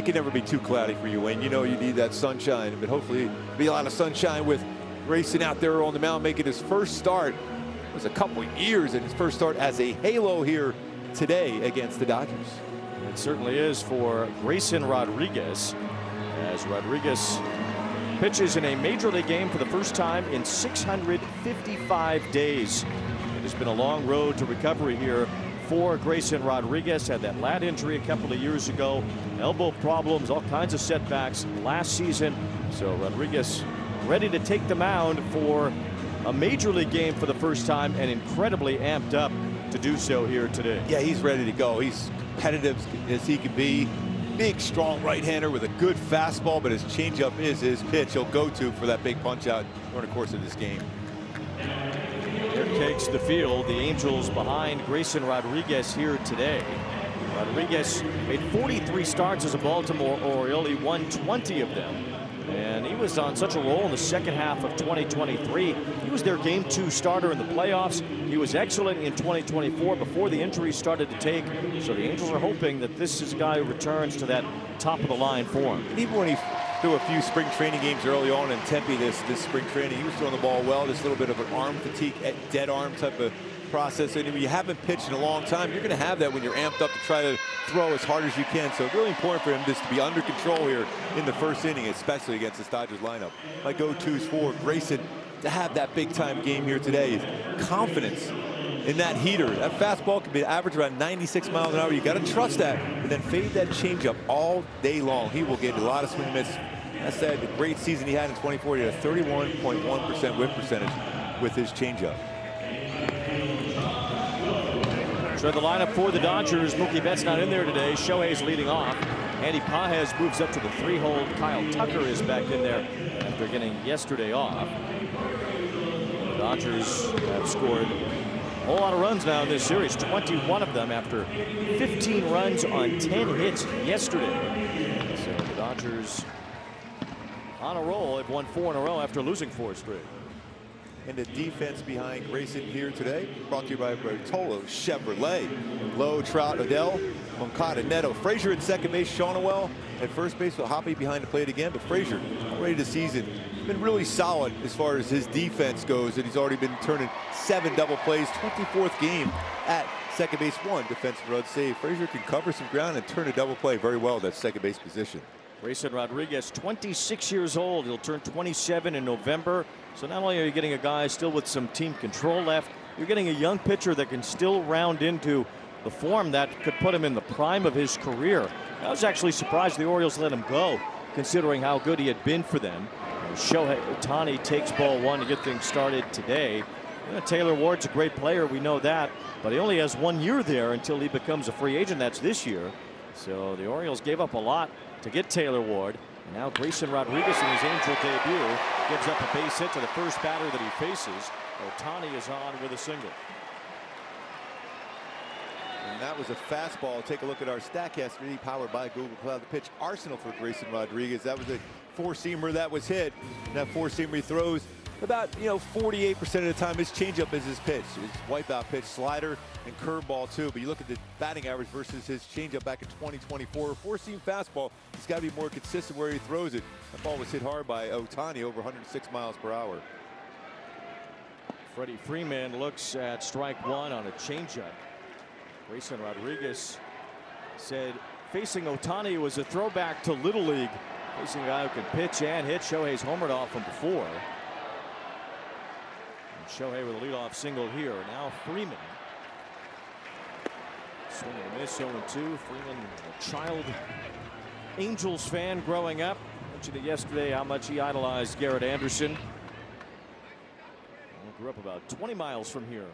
it can never be too cloudy for you, Wayne. You know you need that sunshine, but hopefully it'll be a lot of sunshine with Grayson out there on the mound making his first start. It was a couple years in his first start as a Halo here today against the Dodgers. It certainly is for Grayson Rodriguez, as Rodriguez pitches in a major league game for the first time in 655 days. It has been a long road to recovery here for Grayson Rodriguez. Had that lat injury a couple of years ago, elbow problems, all kinds of setbacks last season. So Rodriguez ready to take the mound for a major league game for the first time, and incredibly amped up to do so here today. Yeah, he's ready to go. He's competitive as he can be. Big, strong right-hander with a good fastball, but his changeup is his pitch he'll go to for that big punch-out during the course of this game. Here takes the field. The Angels behind Grayson Rodriguez here today. Rodriguez made 43 starts as a Baltimore Oriole. He won 20 of them. And he was on such a roll in the second half of 2023. He was their Game 2 starter in the playoffs. He was excellent in 2024 before the injuries started to take. So the Angels are hoping that this is a guy who returns to that top-of-the-line form. And even when he threw a few spring training games early on in Tempe this spring training, he was throwing the ball well. Just a little bit of an arm fatigue, dead arm type of process. And when you haven't pitched in a long time, you're going to have that when you're amped up to try to throw as hard as you can. So really important for him just to be under control here in the first inning, especially against this Dodgers lineup. My go-tos for Grayson to have that big-time game here today is confidence in that heater. That fastball can be average around 96 miles an hour. You got to trust that, and then fade that changeup all day long. He will get a lot of swing and miss. I said the great season he had in 24. He had a 31.1% whip percentage with his changeup. So the lineup for the Dodgers, Mookie Betts not in there today. Shohei's leading off. Andy Pages moves up to the 3-hole. Kyle Tucker is back in there after getting yesterday off. The Dodgers have scored a whole lot of runs now in this series, 21 of them after 15 runs on 10 hits yesterday. So the Dodgers on a roll. They've won 4 in a row after losing 4 straight. And the defense behind Grayson here today, brought to you by Bertolo Chevrolet. Lowe, Trout, Odell, Moncada, Neto, Frazier at second base, Shawnowell at first base with Hoppy behind the plate again. But Frazier, already this season, been really solid as far as his defense goes. And he's already been turning 7 double plays, 24th game at second base, 1 defensive run save. Frazier can cover some ground and turn a double play very well at that second base position. Grayson Rodriguez, 26 years old. He'll turn 27 in November. So not only are you getting a guy still with some team control left, you're getting a young pitcher that can still round into the form that could put him in the prime of his career. I was actually surprised the Orioles let him go, considering how good he had been for them. Shohei Ohtani takes ball 1 to get things started today. Taylor Ward's a great player, we know that, but he only has 1 year there until he becomes a free agent. That's this year. So the Orioles gave up a lot to get Taylor Ward. And now Grayson Rodriguez in his Angel debut gives up a base hit to the first batter that he faces. Ohtani is on with a single. And that was a fastball. Take a look at our StatCast 3D powered by Google Cloud. The pitch arsenal for Grayson Rodriguez. That was a 4-seamer that was hit. And that 4-seamer he throws about 48% of the time. His changeup is his pitch. His wipeout pitch, slider, and curveball too. But you look at the batting average versus his changeup back in 2024. 4-seam fastball. He's got to be more consistent where he throws it. That ball was hit hard by Ohtani, over 106 miles per hour. Freddie Freeman looks at strike 1 on a changeup. Grayson Rodriguez said facing Ohtani was a throwback to Little League. Facing a guy who can pitch and hit. Shohei's homered off him before. And Shohei with a leadoff single here. Now Freeman. Swing and miss, 0-2. Freeman, a child Angels fan growing up. Mentioned it yesterday how much he idolized Garrett Anderson. He grew up about 20 miles from here.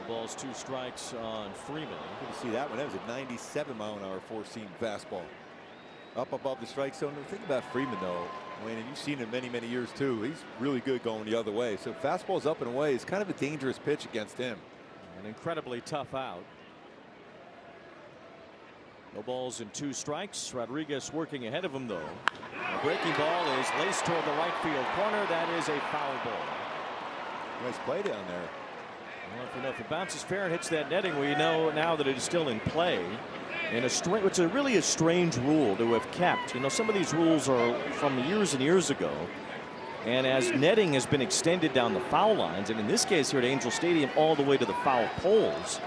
Balls, 2 strikes on Freeman. Good to see that one. That was a 97-mile-an-hour 4-seam fastball. Up above the strike zone. The thing about Freeman, though, Wayne, and you've seen him many years too, he's really good going the other way. So fastball's up and away is kind of a dangerous pitch against him. An incredibly tough out. No balls and 2 strikes. Rodriguez working ahead of him, though. The breaking ball is laced toward the right field corner. That is a foul ball. Nice play down there. Well, if it bounces fair and hits that netting, we know now that it is still in play. And it's really a strange rule to have kept. Some of these rules are from years and years ago. And as netting has been extended down the foul lines, and in this case here at Angel Stadium all the way to the foul poles,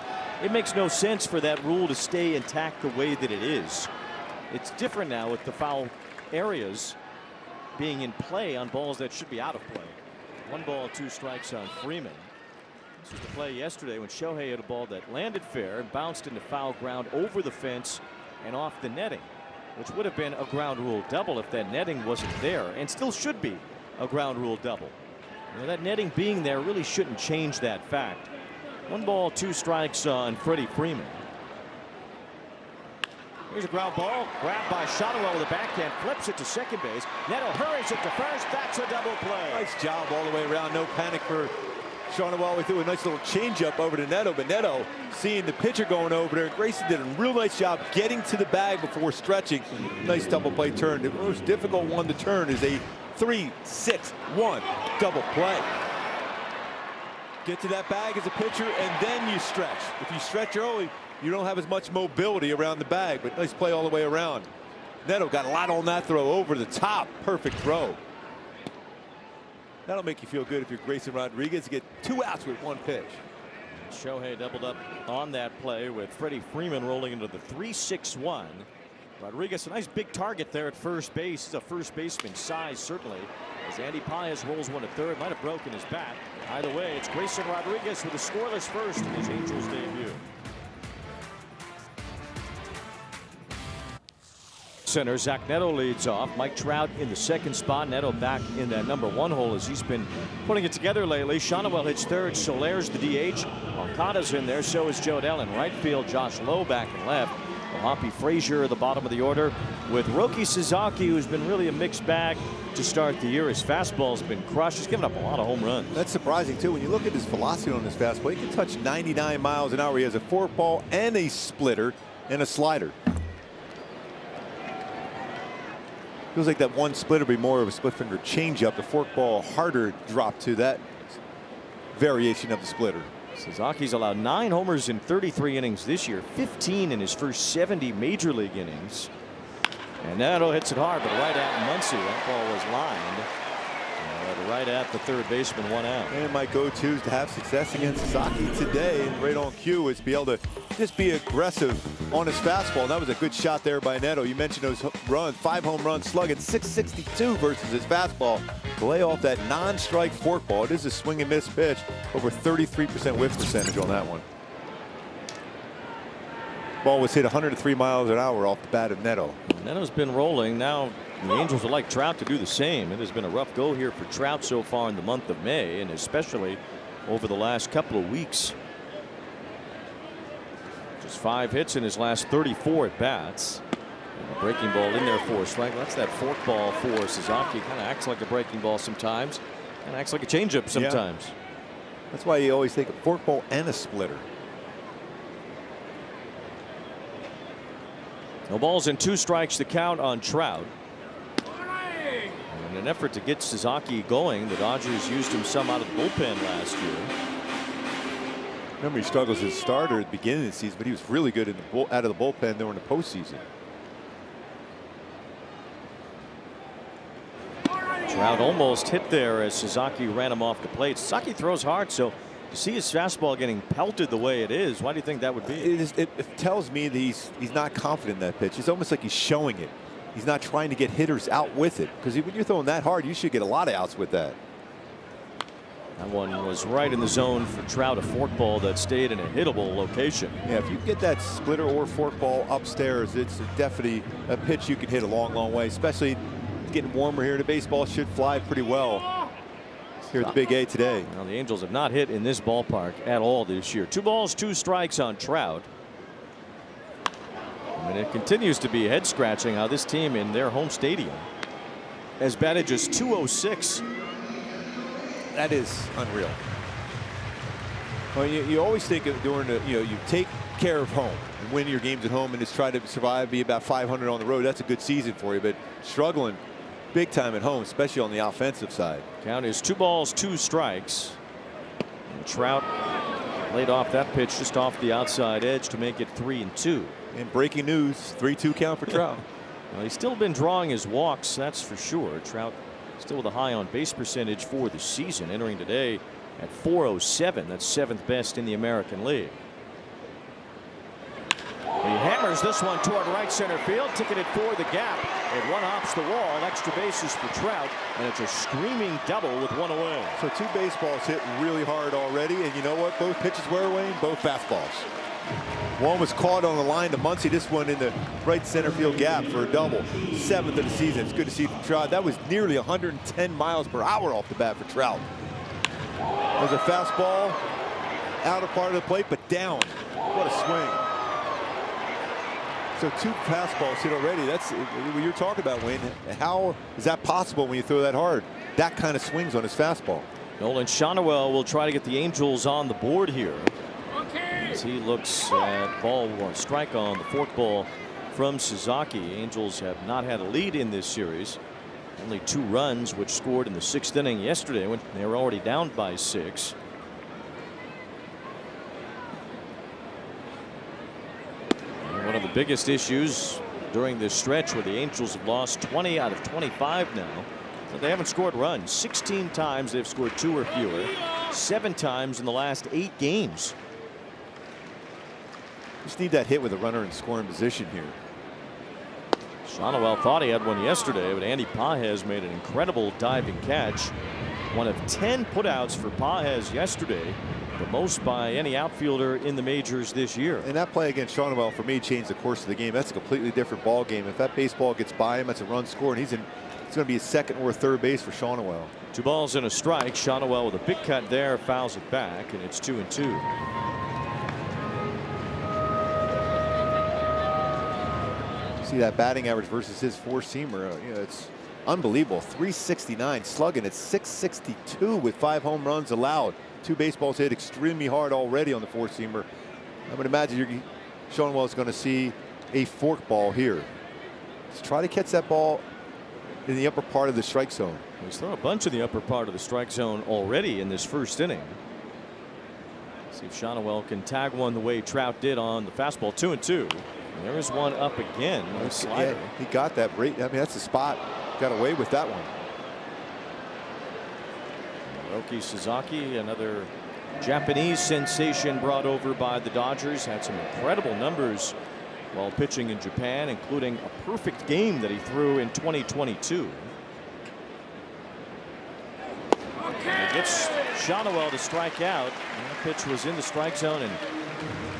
it makes no sense for that rule to stay intact the way that it is. It's different now with the foul areas being in play on balls that should be out of play. 1 ball, 2 strikes on Freeman. This was the play yesterday when Shohei had a ball that landed fair and bounced into foul ground over the fence and off the netting, which would have been a ground rule double if that netting wasn't there, and still should be a ground rule double. That netting being there really shouldn't change that fact. 1 ball, 2 strikes on Freddie Freeman. Here's a ground ball grabbed by Shotwell with a backhand, flips it to second base. Neto hurries it to first. That's a double play. Nice job all the way around. No panic for Shotwell. We threw a nice little changeup over to Neto, but Neto seeing the pitcher going over there. Grayson did a real nice job getting to the bag before stretching. Nice double play turn. The most difficult one to turn is a 3-6-1 double play. Get to that bag as a pitcher and then you stretch. If you stretch early, you don't have as much mobility around the bag, but nice play all the way around. Neto got a lot on that throw over the top. Perfect throw. That'll make you feel good if you're Grayson Rodriguez. Get 2 outs with 1 pitch. Shohei doubled up on that play with Freddie Freeman rolling into the 3-6-1. Rodriguez, a nice big target there at first base. He's a first baseman size, certainly. As Andy Paez rolls one to third, might have broken his bat. Either way, it's Grayson Rodriguez with a scoreless first in his Angels debut. Center, Zach Neto leads off. Mike Trout in the second spot. Neto back in that number 1 hole as he's been putting it together lately. Shotwell hits third. Soler's the DH. Okada's in there. So is Joe Dell in right field. Josh Lowe back and left. Hoppy Frazier at the bottom of the order with Roki Sasaki, who's been really a mixed bag to start the year. His fastball's been crushed. He's given up a lot of home runs. That's surprising too. When you look at his velocity on his fastball, he can touch 99 miles an hour. He has a forkball and a splitter and a slider. Feels like that one splitter would be more of a split finger changeup. The forkball harder drop to that variation of the splitter. Sasaki's allowed 9 homers in 33 innings this year, 15 in his first 70 major league innings. And Neto hits it hard, but right at Muncy. That ball was lined. Right at the third baseman, 1 out. And my go-to to have success against Sasaki today, and right on cue, is to be able to just be aggressive on his fastball. And that was a good shot there by Neto. You mentioned those runs, 5 home runs, slugging .662 versus his fastball. To lay off that non-strike forkball. It is a swing and miss pitch. Over 33% whiff percentage on that one. Ball was hit 103 miles an hour off the bat of Neto. Neto's been rolling. Now the Angels would like Trout to do the same. It has been a rough go here for Trout so far in the month of May, and especially over the last couple of weeks. Just 5 hits in his last 34 at bats. And a breaking ball in there for a strike. That's that forkball for Sasaki. Kind of acts like a breaking ball sometimes, and acts like a changeup sometimes. Yeah. That's why you always think a forkball and a splitter. No balls and 2 strikes to count on Trout. In an effort to get Sasaki going, the Dodgers used him some out of the bullpen last year. Remember, he struggles as a starter at the beginning of the season, but he was really good in the out of the bullpen during the postseason. Trout almost hit there as Sasaki ran him off the plate. Sasaki throws hard, so to see his fastball getting pelted the way it is, why do you think that would be? It tells me that he's not confident in that pitch. It's almost like he's showing it. He's not trying to get hitters out with it, because when you're throwing that hard, you should get a lot of outs with that. That one was right in the zone for Trout, a forkball that stayed in a hittable location. Yeah, if you get that splitter or forkball upstairs, it's definitely a pitch you can hit a long, long way, especially getting warmer here. The baseball should fly pretty well here at the Big A today. Now, the Angels have not hit in this ballpark at all this year. 2 balls, 2 strikes on Trout. And it continues to be head scratching how this team in their home stadium has batted just .206. That is unreal. Well, you always think of during the, you take care of home and win your games at home and just try to survive, be about 500 on the road. That's a good season for you, but struggling big time at home, especially on the offensive side. Count is 2 balls, 2 strikes. And Trout laid off that pitch just off the outside edge to make it 3-2. And breaking news, 3-2 count for Trout. Well, he's still been drawing his walks, that's for sure. Trout still with a high on base percentage for the season, entering today at .407. That's 7th best in the American League. He hammers this one toward right center field, ticketed for the gap. It one hops the wall, extra bases for Trout, and it's a screaming double with one away. So 2 baseballs hit really hard already, and you know what? Both pitches were, Wayne, both fastballs. One was caught on the line to Muncy. This one in the right center field gap for a double. 7th of the season. It's good to see from Trout. That was nearly 110 miles per hour off the bat for Trout. There's a fastball out of part of the plate, but down. What a swing. So 2 fastballs hit already. That's what you're talking about, Wayne. How is that possible when you throw that hard? That kind of swings on his fastball. Nolan Shonowell will try to get the Angels on the board here. As he looks at ball 1 strike on the forkball from Sasaki. Angels have not had a lead in this series. Only 2 runs, which scored in the 6th inning yesterday when they were already down by 6. And one of the biggest issues during this stretch where the Angels have lost 20 out of 25 now. But they haven't scored runs. 16 times they've scored 2 or fewer. 7 times in the last 8 games. Just need that hit with a runner in scoring position here. Shonowell thought he had one yesterday, but Andy Pages made an incredible diving catch. One of 10 putouts for Pages yesterday, the most by any outfielder in the majors this year. And that play against Shonowell for me changed the course of the game. That's a completely different ball game. If that baseball gets by him, that's a run score, and it's going to be a second or third base for Shonowell. 2 balls and a strike. Shonowell with a big cut there, fouls it back, and it's 2-2. See that batting average versus his 4-seamer. You know, it's unbelievable. 369 slugging at 662 with 5 home runs allowed. 2 baseballs hit extremely hard already on the 4-seamer. I would imagine Shonowell is going to see a fork ball here. Let's try to catch that ball in the upper part of the strike zone. He's thrown a bunch in the upper part of the strike zone already in this 1st inning. See if Shonowell can tag one the way Trout did on the fastball. 2-2. There is one up again. No slider. Yeah, he got that right. I mean, that's the spot. Got away with that one. Naoki Sasaki, another Japanese sensation brought over by the Dodgers, had some incredible numbers while pitching in Japan, including a perfect game that he threw in 2022. And he gets Shonowell to strike out. And the pitch was in the strike zone and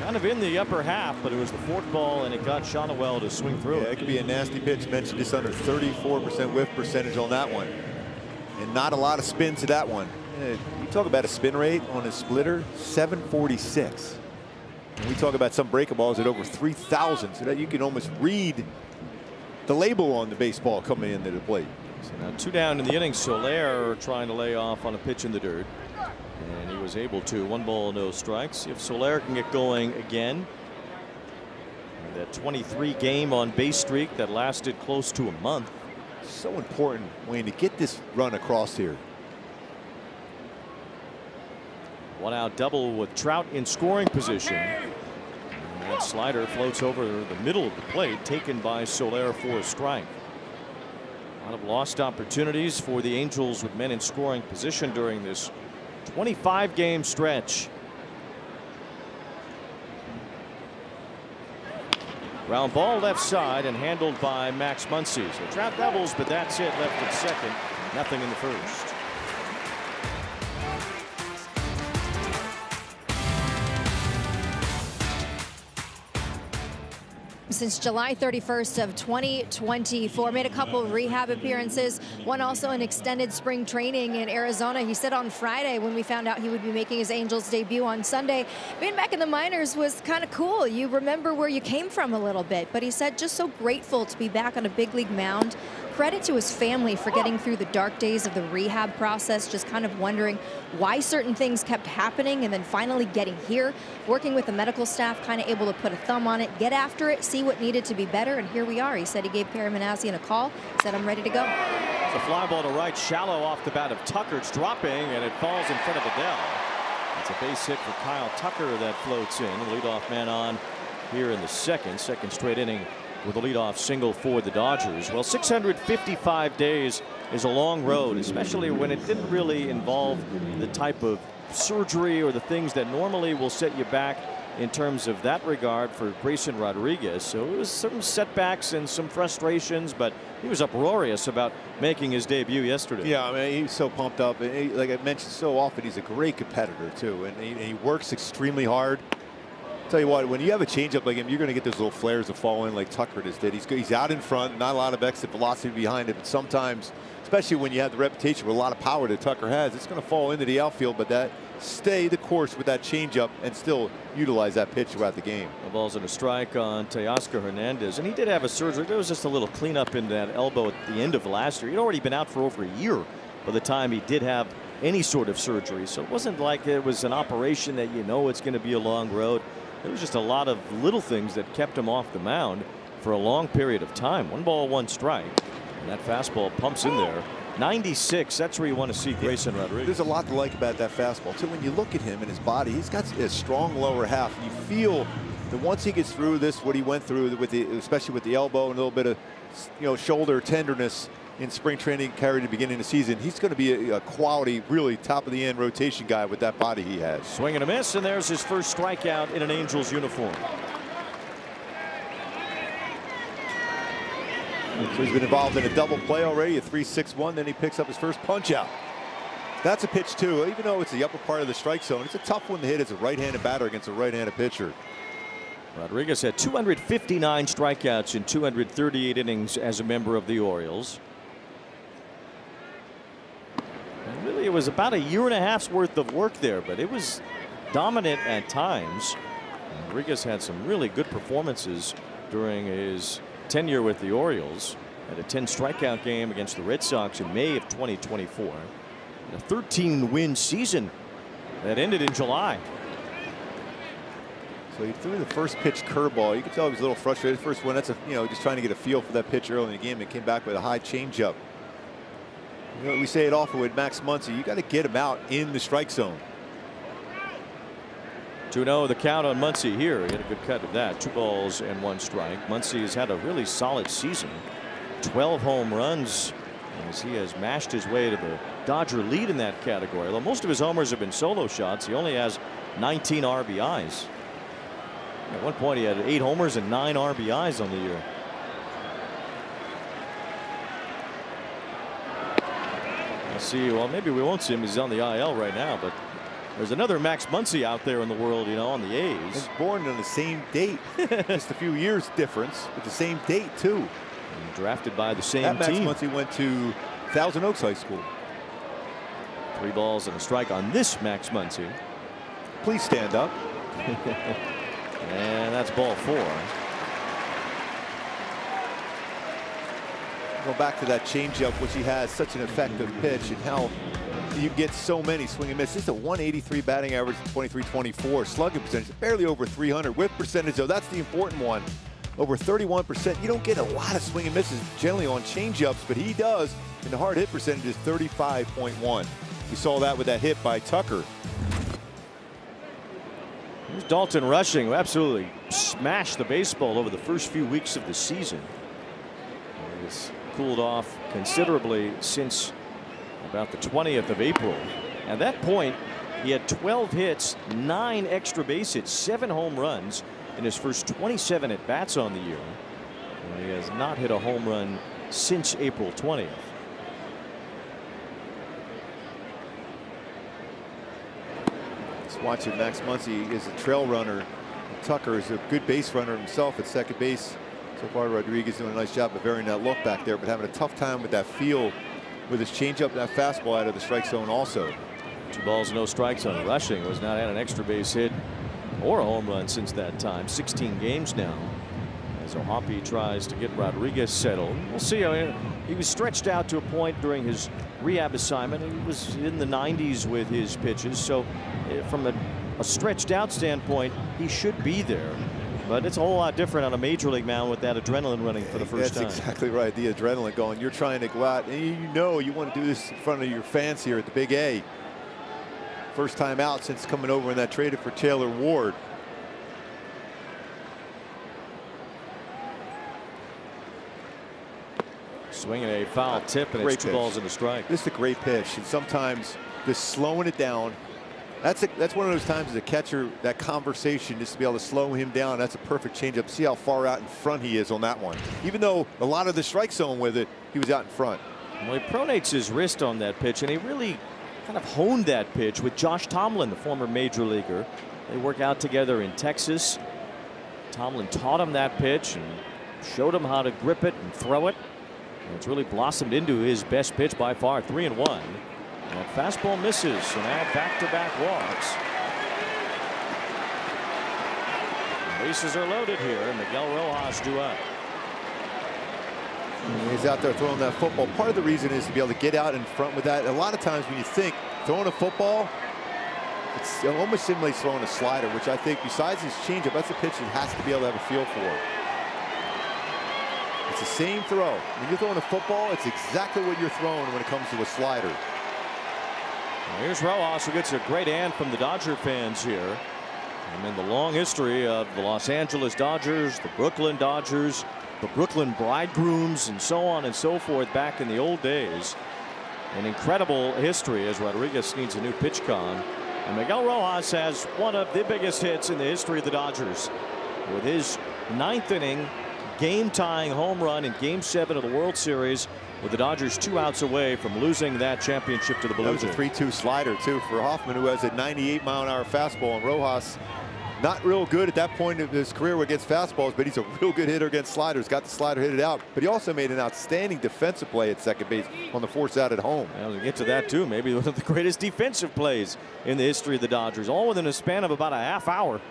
kind of in the upper half, but it was the forkball, and it got Shonowell to swing through it. It could be a nasty pitch. Mentioned just under 34% whiff percentage on that one, and not a lot of spin to that one. You talk about a spin rate on a splitter, 746. And we talk about some breaking balls at over 3,000, so that you can almost read the label on the baseball coming into the plate. So now 2 down in the inning. Soler trying to lay off on a pitch in the dirt. And he was able to. 1 ball, no strikes. See if Soler can get going again. And that 23 game on base streak that lasted close to a month. So important, Wayne, to get this run across here. 1 out double with Trout in scoring position. And that slider floats over the middle of the plate, taken by Soler for a strike. A lot of lost opportunities for the Angels with men in scoring position during this 25-game stretch. Ground ball left side and handled by Max Muncy. So Trout doubles, but that's it. Left at second. Nothing in the first. Since July 31st of 2024, made a couple of rehab appearances, one also in extended spring training in Arizona. He said on Friday, when we found out he would be making his Angels debut on Sunday, being back in the minors was kind of cool. You remember where you came from a little bit, but he said just so grateful to be back on a big league mound. Credit to his family for getting through the dark days of the rehab process, just kind of wondering why certain things kept happening, and then finally getting here, working with the medical staff, kind of able to put a thumb on it, get after it, see what needed to be better, and here we are. He said he gave Perry Manassian a call, said, I'm ready to go. It's a fly ball to right, shallow off the bat of Tucker. It's dropping, and it falls in front of Adele. It's a base hit for Kyle Tucker that floats in. The leadoff man on here in the second straight inning with a leadoff single for the Dodgers. Well, 655 days is a long road, especially when it didn't really involve the type of surgery or the things that normally will set you back in terms of that regard for Grayson Rodriguez. So it was some setbacks and some frustrations, but he was uproarious about making his debut yesterday. Yeah, I mean, he's so pumped up. And like I mentioned so often, he's a great competitor, too. And he works extremely hard. Tell you what, when you have a changeup like him, you're going to get those little flares that fall in like Tucker just did. He's out in front, not a lot of exit velocity behind it, but sometimes, especially when you have the reputation with a lot of power that Tucker has, it's going to fall into the outfield, but that stay the course with that changeup and still utilize that pitch throughout the game. The ball's in a strike on Teoscar Hernandez, and he did have a surgery. There was just a little cleanup in that elbow at the end of last year. He'd already been out for over a year by the time he did have any sort of surgery, so it wasn't like it was an operation that it's going to be a long road. There was just a lot of little things that kept him off the mound for a long period of time. 1 ball, 1 strike. And that fastball pumps in there. 96, that's where you want to see Grayson Rodriguez. There's a lot to like about that fastball, too. When you look at him and his body, he's got a strong lower half. You feel that once he gets through this, what he went through, especially with the elbow and a little bit of shoulder tenderness in spring training carried at the beginning of the season, he's going to be a quality, really top of the end rotation guy with that body he has. Swing and a miss, and there's his first strikeout in an Angels uniform. So he's been involved in a double play already, a 3-6-1, then he picks up his first punch out. That's a pitch too, even though it's the upper part of the strike zone. It's a tough one to hit as a right-handed batter against a right-handed pitcher. Rodriguez had 259 strikeouts in 238 innings as a member of the Orioles. And really, it was about a year and a half's worth of work there, but it was dominant at times. Rodriguez had some really good performances during his tenure with the Orioles. Had a 10 strikeout game against the Red Sox in May of 2024. And a 13-win season that ended in July. So he threw the first pitch curveball. You could tell he was a little frustrated. First one, that's just trying to get a feel for that pitch early in the game, and came back with a high changeup. We say it often with Max Muncy, you got to get him out in the strike zone. 2-0 the count on Muncy here. He had a good cut of that. 2 balls and 1 strike. Muncy has had a really solid season. 12 home runs as he has mashed his way to the Dodger lead in that category. Although most of his homers have been solo shots, he only has 19 RBIs. At one point, he had 8 homers and 9 RBIs on the year. Let's see. Well, maybe we won't see him. He's on the IL right now, but there's another Max Muncy out there in the world, on the A's. He's born on the same date, just a few years difference, but the same date too. And drafted by the same that team. Max Muncy went to Thousand Oaks High School. 3 balls and a strike on this Max Muncy. Please stand up. And that's ball 4. Go back to that changeup, which he has such an effective pitch, and how you get so many swing and miss. This is a 183 batting average, 23-24 slugging percentage, barely over 300. Whip percentage, though, that's the important one. Over 31%. You don't get a lot of swing and misses generally on changeups, but he does, and the hard hit percentage is 35.1. We saw that with that hit by Tucker. Here's Dalton Rushing, who absolutely smashed the baseball over the first few weeks of the season. He's cooled off considerably since about the 20th of April. At that point, he had 12 hits, 9 extra base hits, 7 home runs in his first 27 at bats on the year. And he has not hit a home run since April 20th. Watching Max Muncy is a trail runner. Tucker is a good base runner himself at second base. So far, Rodriguez doing a nice job of varying that look back there, but having a tough time with that feel with his changeup, that fastball out of the strike zone also. 2 balls, no strikes on Rushing, who has not had an extra base hit or a home run since that time. 16 games now as O'Hoppe tries to get Rodriguez settled. We'll see. He was stretched out to a point during his rehab assignment. He was in the 90s with his pitches, so from a stretched out standpoint, he should be there. But it's a whole lot different on a major league mound with that adrenaline running for the first time. That's exactly right. The adrenaline going. You're trying to go out, and you want to do this in front of your fans here at the Big A. First time out since coming over in that trade for Taylor Ward. Swinging a foul tip, and it's 2 balls and a strike. This is a great pitch, and sometimes just slowing it down. That's one of those times as a catcher, that conversation, just to be able to slow him down. That's a perfect changeup. See how far out in front he is on that one. Even though a lot of the strike zone with it, he was out in front. Well, he pronates his wrist on that pitch, and he really kind of honed that pitch with Josh Tomlin, the former major leaguer. They work out together in Texas. Tomlin taught him that pitch and showed him how to grip it and throw it. And it's really blossomed into his best pitch by far. 3-1. That fastball misses, so now back-to-back walks. The bases are loaded here, and Miguel Rojas due up. He's out there throwing that football. Part of the reason is to be able to get out in front with that. A lot of times when you think throwing a football, it almost simulates throwing a slider, which I think besides his changeup, that's a pitch that has to be able to have a feel for. It's the same throw. When you're throwing a football, it's exactly what you're throwing when it comes to a slider. Well, here's Rojas, who gets a great hand from the Dodger fans here. And in the long history of the Los Angeles Dodgers, the Brooklyn Dodgers, the Brooklyn Bridegrooms, and so on and so forth back in the old days. An incredible history as Rodriguez needs a new pitch con. And Miguel Rojas has one of the biggest hits in the history of the Dodgers with his 9th inning game-tying home run in Game 7 of the World Series, with the Dodgers 2 outs away from losing that championship to the Blue Jays. That was a 3-2 slider too for Hoffman, who has a 98-mile-an-hour fastball, and Rojas not real good at that point of his career against fastballs, but he's a real good hitter against sliders. Got the slider, hit it out, but he also made an outstanding defensive play at second base on the force out at home. Well, we'll get to that too. Maybe one of the greatest defensive plays in the history of the Dodgers, all within a span of about a half hour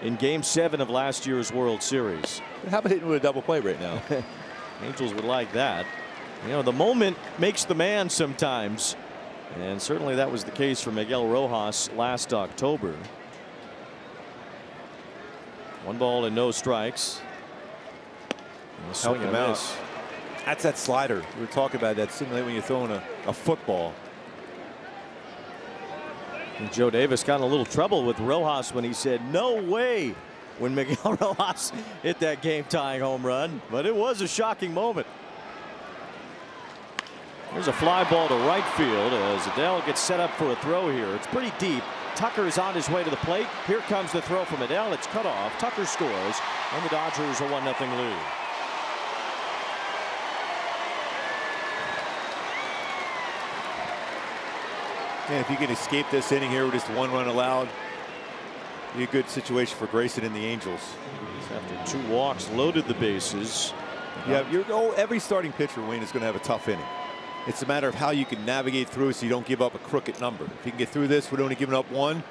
in Game 7 of last year's World Series. How about hitting with a double play right now? Angels would like that. You know, the moment makes the man sometimes, and certainly that was the case for Miguel Rojas last October. 1 ball and no strikes. Help him out. That's that slider we were talking about, that simulate when you're throwing a football. And Joe Davis got in a little trouble with Rojas when he said no way when Miguel Rojas hit that game-tying home run, but it was a shocking moment. There's a fly ball to right field as Adele gets set up for a throw here. It's pretty deep. Tucker is on his way to the plate. Here comes the throw from Adele. It's cut off. Tucker scores, and the Dodgers a 1-0 lead. And if you can escape this inning here with just 1 run allowed, be a good situation for Grayson and the Angels. After 2 walks, loaded the bases. Yeah, every starting pitcher, Wayne, is going to have a tough inning. It's a matter of how you can navigate through so you don't give up a crooked number. If you can get through this with only giving up 1, you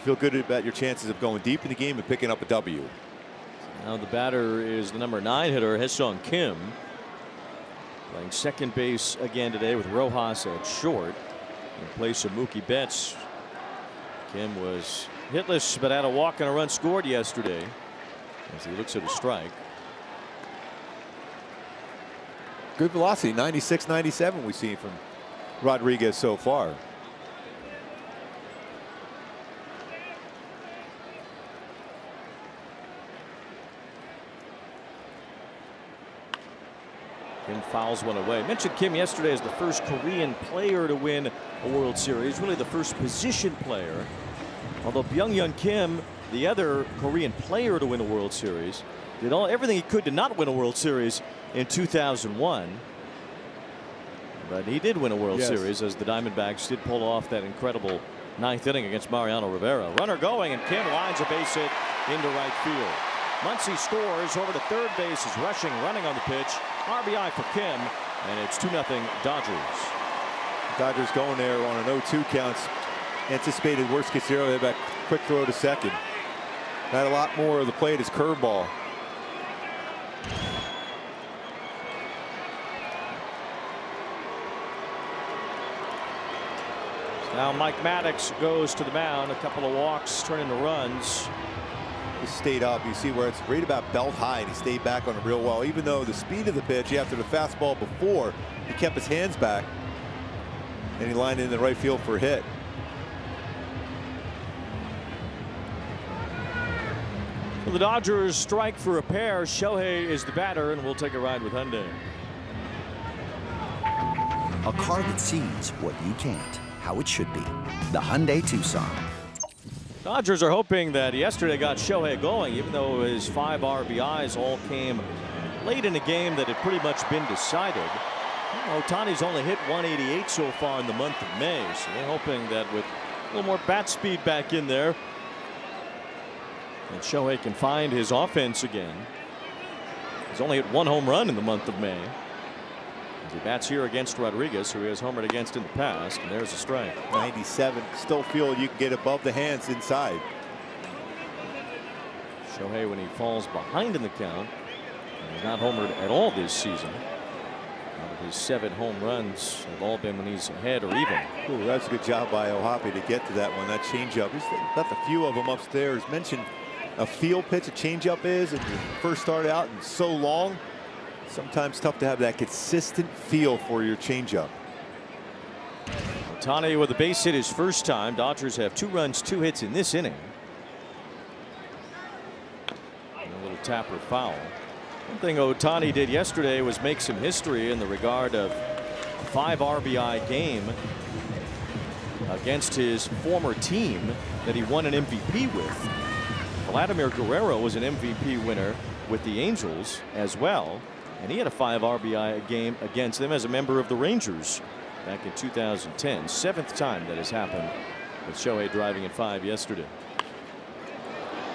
feel good about your chances of going deep in the game and picking up a W. Now the batter is the number 9 hitter, Haesung Kim, playing second base again today with Rojas at short in place of Mookie Betts. Kim was hitless but had a walk and a run scored yesterday as he looks at a strike. Good velocity, 96, 97 we've seen from Rodriguez so far. Kim fouls one away. I mentioned Kim yesterday as the first Korean player to win a World Series, really the first position player. Although Byung-Hyun Kim, the other Korean player to win a World Series, did everything he could to not win a World Series in 2001. But he did win a World Series as the Diamondbacks did pull off that incredible 9th inning against Mariano Rivera. Runner going, and Kim lines a base hit into right field. Muncy scores over to third base, is rushing, running on the pitch. RBI for Kim, and it's 2-0 Dodgers. Dodgers going there on an 0-2 count. Anticipated worst case scenario, that quick throw to second. Had a lot more of the plate as curveball. Now Mike Maddox goes to the mound. A couple of walks turn into runs. He stayed up. You see where it's right about belt high, and he stayed back on it real well. Even though the speed of the pitch after the fastball before, he kept his hands back, and he lined in the right field for a hit. Well, the Dodgers strike for a pair. Shohei is the batter, and we'll take a ride with Hyundai. A car that sees what you can't, how it should be. The Hyundai Tucson. Dodgers are hoping that yesterday got Shohei going, even though his 5 RBIs all came late in a game that had pretty much been decided. Ohtani's only hit 188 so far in the month of May, so they're hoping that with a little more bat speed back in there, and Shohei can find his offense again. He's only hit 1 home run in the month of May. He bats here against Rodriguez, who he has homered against in the past, and there's a strike. 97. Still feel you can get above the hands inside. Shohei, when he falls behind in the count, he's not homered at all this season. Out of his 7 home runs have all been when he's ahead or even. Ooh, that's a good job by Ohtani to get to that one. That changeup. He's left a few of them upstairs. Mentioned a field pitch, a changeup is, and you first start out and so long. Sometimes tough to have that consistent feel for your changeup. Ohtani with a base hit his first time. Dodgers have 2 runs, 2 hits in this inning. And a little tapper foul. One thing Ohtani did yesterday was make some history in the regard of a 5 RBI game against his former team that he won an MVP with. Vladimir Guerrero was an MVP winner with the Angels as well, and he had a 5 RBI game against them as a member of the Rangers back in 2010. 7th time that has happened with Shohei driving at 5 yesterday.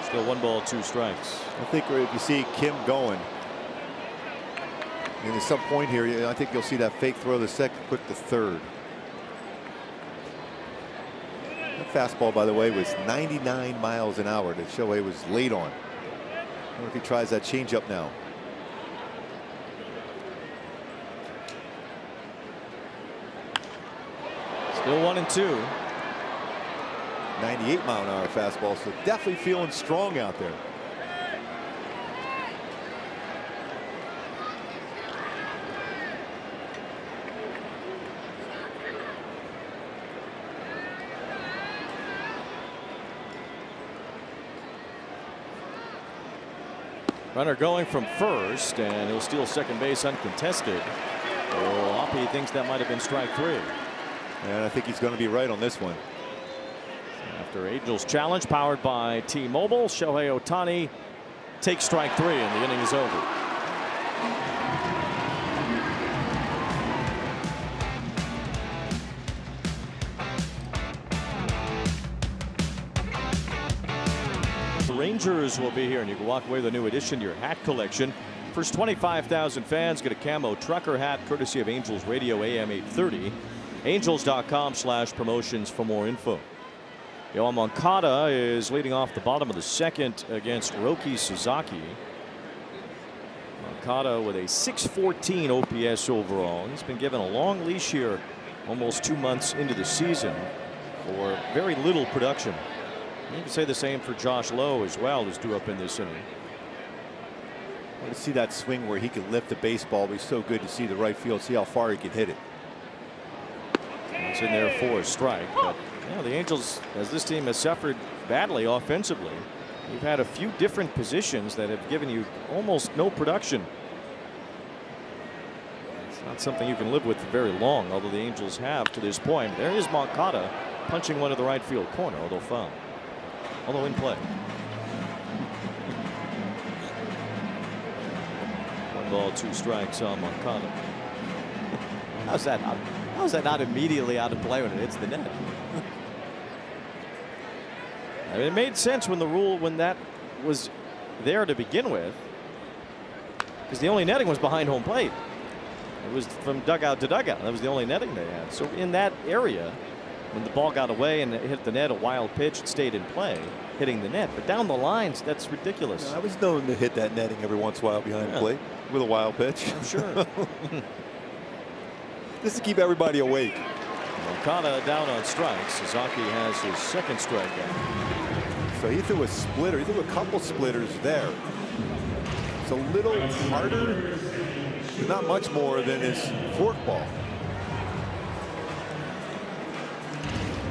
Still 1 ball, 2 strikes. I think if you see Kim going, and at some point here, I think you'll see that fake throw the second, quick to third. That fastball, by the way, was 99 miles an hour that Shohei was late on. I wonder if he tries that changeup now. Still 1-2. 98 mile an hour fastball, so definitely feeling strong out there. Runner going from first, and he'll steal second base uncontested. Oh, Hoppy thinks that might have been strike 3. And I think he's going to be right on this one. After Angels challenge powered by T-Mobile, Shohei Ohtani takes strike 3, and the inning is over. The Rangers will be here, and you can walk away with a new addition to your hat collection. First 25,000 fans get a camo trucker hat courtesy of Angels Radio AM 830. Angels.com/promotions for more info. Yoan Moncada is leading off the bottom of the 2nd against Roki Sasaki. Moncada with a .614 OPS overall. He's been given a long leash here, almost 2 months into the season, for very little production. You can say the same for Josh Lowe as well, who's due up in this inning. I want to see that swing where he can lift the baseball. It'll be so good to see the right field, see how far he can hit it. It's in there for a strike, but the Angels, as this team has suffered badly offensively, you've had a few different positions that have given you almost no production. It's not something you can live with for very long, although the Angels have to this point. There is Moncada punching one to the right field corner, although foul, although in play. 1 ball, 2 strikes on Moncada. How's that not immediately out of play when it hits the net? I mean, it made sense when that was there to begin with, because the only netting was behind home plate. It was from dugout to dugout. That was the only netting they had. So in that area, when the ball got away and it hit the net, a wild pitch, it stayed in play, hitting the net. But down the lines, that's ridiculous. I was known to hit that netting every once in a while behind the plate with a wild pitch. I'm sure. Just to keep everybody awake. Moncada down on strikes. Sasaki has his 2nd strikeout. So he threw a splitter. He threw a couple splitters there. It's a little harder, but not much more than his forkball.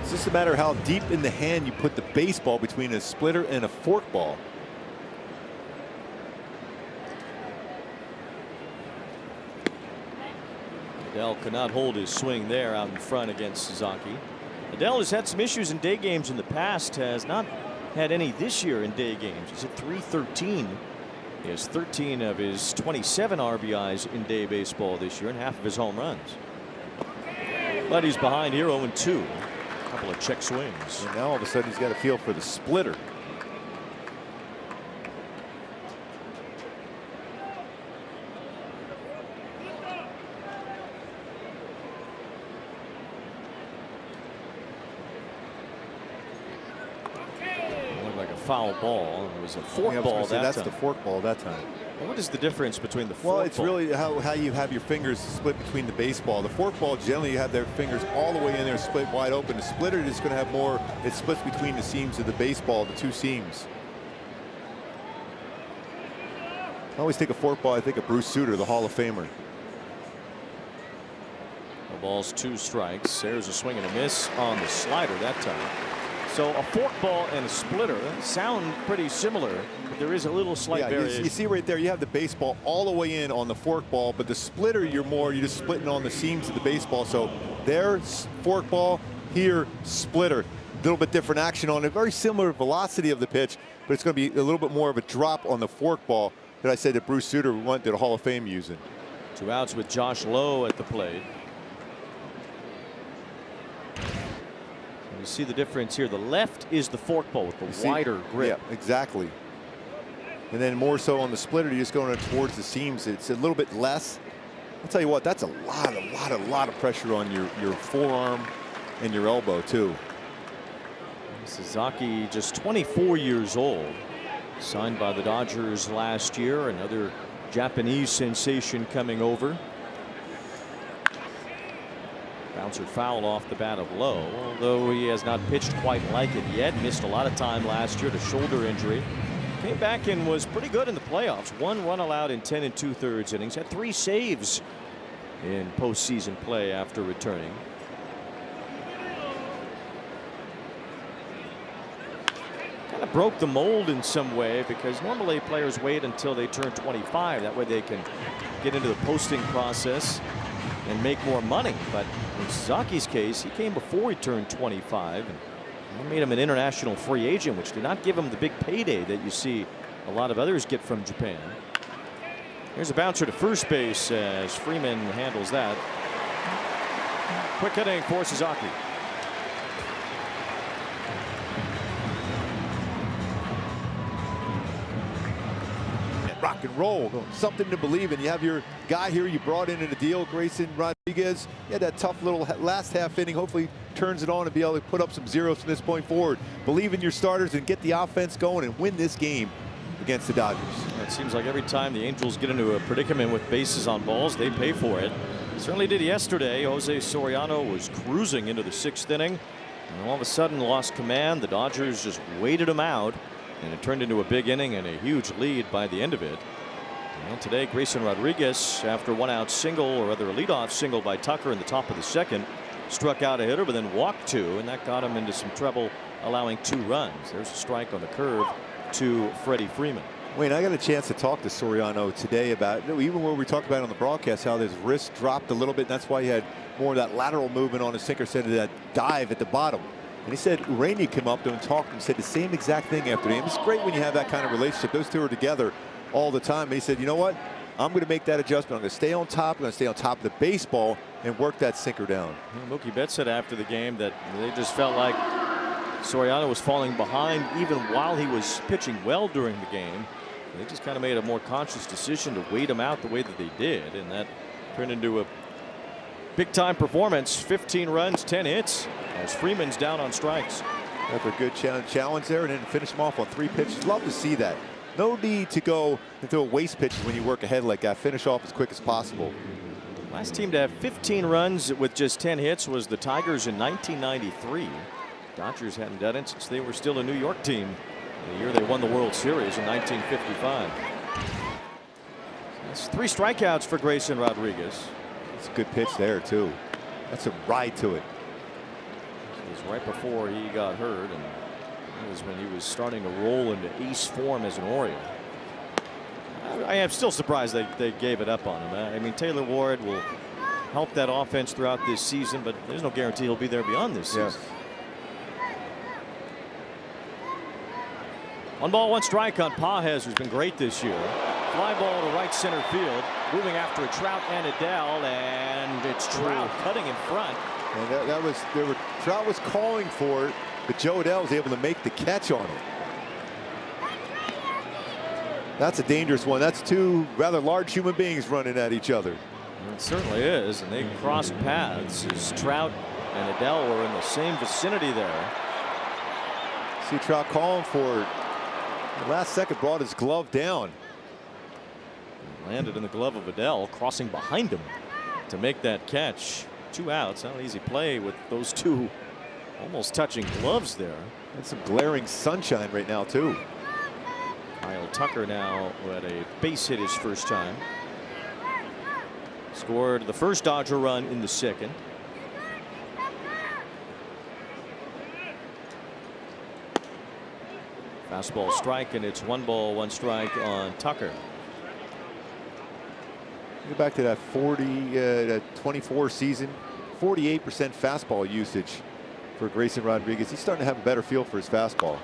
It's just a matter of how deep in the hand you put the baseball between a splitter and a forkball. Adele could not hold his swing there out in front against Suzuki. Adele has had some issues in day games in the past, has not had any this year in day games. He's at .313. He has 13 of his 27 RBIs in day baseball this year and half of his home runs. But he's behind here 0-2. A couple of check swings. And now all of a sudden he's got a feel for the splitter. Foul ball. It was a fork ball that that's time. the fork ball that time. Well, what is the difference between the fork Well, it's ball? really how you have your fingers split between the baseball. The fork ball, generally you have their fingers all the way in there split wide open. The splitter is going to have more, it splits between the seams of the baseball, the two seams. I always think of fork ball, I think of Bruce Sutter, the Hall of Famer. The ball's 2 strikes. There's a swing and a miss on the slider that time. So a fork ball and a splitter sound pretty similar, but there is a little slight variation. You see right there, you have the baseball all the way in on the fork ball, but the splitter, you're just splitting on the seams of the baseball. So there's fork ball, here splitter. A little bit different action on it. Very similar velocity of the pitch, but it's going to be a little bit more of a drop on the fork ball that I said that Bruce Sutter went to the Hall of Fame using. 2 outs with Josh Lowe at the plate. You see the difference here. The left is the fork ball with the wider grip. Yeah, exactly. And then more so on the splitter, you're just going towards the seams. It's a little bit less. I'll tell you what, that's a lot of pressure on your forearm and your elbow too. Suzuki, just 24 years old, signed by the Dodgers last year. Another Japanese sensation coming over. Bouncer foul off the bat of Lowe, although he has not pitched quite like it yet. Missed a lot of time last year to shoulder injury. Came back and was pretty good in the playoffs. 1 run allowed in 10 2/3 innings. Had 3 saves in postseason play after returning. Kind of broke the mold in some way, because normally players wait until they turn 25. That way they can get into the posting process and make more money. But in Suzuki's case, he came before he turned 25, and that made him an international free agent, which did not give him the big payday that you see a lot of others get from Japan. Here's a bouncer to first base as Freeman handles that. Quick hitting for Suzuki. Rock and roll, something to believe in. You have your guy here you brought in a deal, Grayson Rodriguez. He had that tough little last half inning. Hopefully turns it on and be able to put up some zeros from this point forward. Believe in your starters and get the offense going and win this game against the Dodgers. It seems like every time the Angels get into a predicament with bases on balls, they pay for it. Certainly did yesterday. Jose Soriano was cruising into the 6th inning, and all of a sudden lost command. The Dodgers just waited him out, and it turned into a big inning and a huge lead by the end of it. And today, Grayson Rodriguez, after 1-out single, or rather a leadoff single by Tucker in the top of the 2nd, struck out a hitter, but then walked 2, and that got him into some trouble, allowing 2 runs. There's a strike on the curve to Freddie Freeman. Wayne, I got a chance to talk to Soriano today about, even where we talked about on the broadcast, how his wrist dropped a little bit. And that's why he had more of that lateral movement on his sinker, instead of that dive at the bottom. And he said Urania came up to him and talked to him, said the same exact thing after the game. It's great when you have that kind of relationship. Those two are together all the time. And he said, you know what? I'm going to make that adjustment. I'm going to stay on top. I'm going to stay on top of the baseball and work that sinker down. Mookie Betts said after the game that they just felt like Soriano was falling behind even while he was pitching well during the game. They just kind of made a more conscious decision to wait him out the way that they did, and that turned into a big-time performance. 15 runs, 10 hits, as Freeman's down on strikes. After a good challenge there, and then finish him off on 3 pitches. Love to see that. No need to go into a waste pitch when you work ahead like that. Finish off as quick as possible. Last team to have 15 runs with just 10 hits was the Tigers in 1993. Dodgers hadn't done it since they were still a New York team the year they won the World Series in 1955. That's 3 strikeouts for Grayson Rodriguez. It's a good pitch there too. That's a ride to it. It was right before he got hurt, and it was when he was starting to roll into ace form as an Oriole. I am still surprised they gave it up on him. I mean, Taylor Ward will helped that offense throughout this season, but there's no guarantee he'll be there beyond this season. Yes. 1 ball, 1 strike on Pages, who's been great this year. Fly ball to right center field. Moving after a Trout and Adele, and it's Trout cutting in front. And Trout was calling for it, but Joe Adele was able to make the catch on it. That's a dangerous one. That's 2 rather large human beings running at each other. It certainly is, and they crossed paths as Trout and Adele were in the same vicinity there. See Trout calling for it. The last second brought his glove down. Landed in the glove of Adele, crossing behind him to make that catch. 2 outs. Not an easy play with those 2 almost touching gloves there. And some glaring sunshine right now too. Kyle Tucker now had a base hit his first time. Scored the first Dodger run in the second. Fastball strike, and it's 1 ball, 1 strike on Tucker. Go back to that 24 season, 48% fastball usage for Grayson Rodriguez. He's starting to have a better feel for his fastball.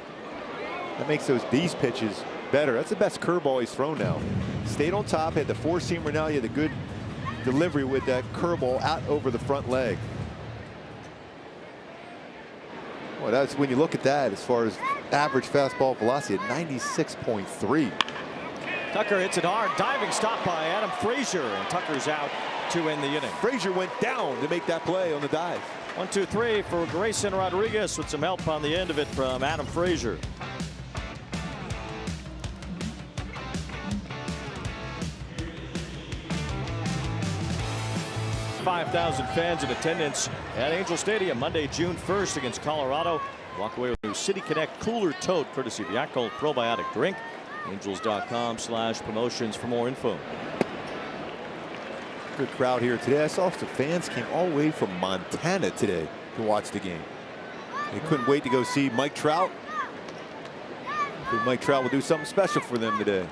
That makes these pitches better. That's the best curveball he's thrown now. Stayed on top, had the 4-seamer now. He had the good delivery with that curveball out over the front leg. Well, that's when you look at that as far as average fastball velocity at 96.3. Tucker hits it hard. Diving stop by Adam Frazier, and Tucker's out to end the inning. Frazier went down to make that play on the dive. 1, 2, 3 for Grayson Rodriguez with some help on the end of it from Adam Frazier. 5,000 fans in attendance at Angel Stadium Monday, June 1st against Colorado. Walk away with a new City Connect cooler tote courtesy of Yakult probiotic drink. Angels.com/promotions for more info. Good crowd here today. I saw some fans came all the way from Montana today to watch the game. They couldn't wait to go see Mike Trout. Mike Trout will do something special for them today.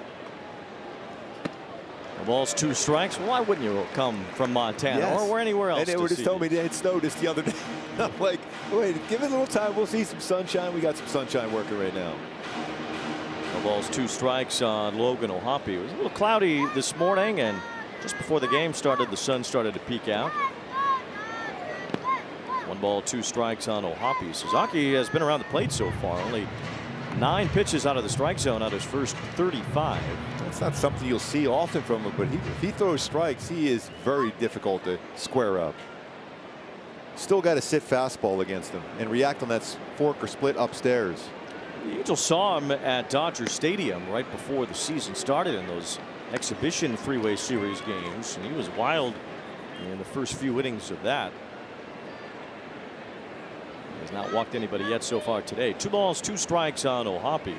The ball's 2 strikes. Why wouldn't you come from Montana or anywhere else? And they were just telling me they had snowed this the other day. I'm like, wait, give it a little time. We'll see some sunshine. We got some sunshine working right now. The ball's 2 strikes on Logan O'Hoppe. It was a little cloudy this morning, and just before the game started, the sun started to peek out. 1 ball, 2 strikes on O'Hoppe. Suzuki has been around the plate so far. Only 9 pitches out of the strike zone out of his first 35. That's not something you'll see often from him, but if he throws strikes, he is very difficult to square up. Still got to sit fastball against him and react on that fork or split upstairs. The Angels saw him at Dodger Stadium right before the season started in those exhibition three-way series games, and he was wild in the first few innings of that. Has not walked anybody yet so far today. 2 balls, 2 strikes on O'Hoppe.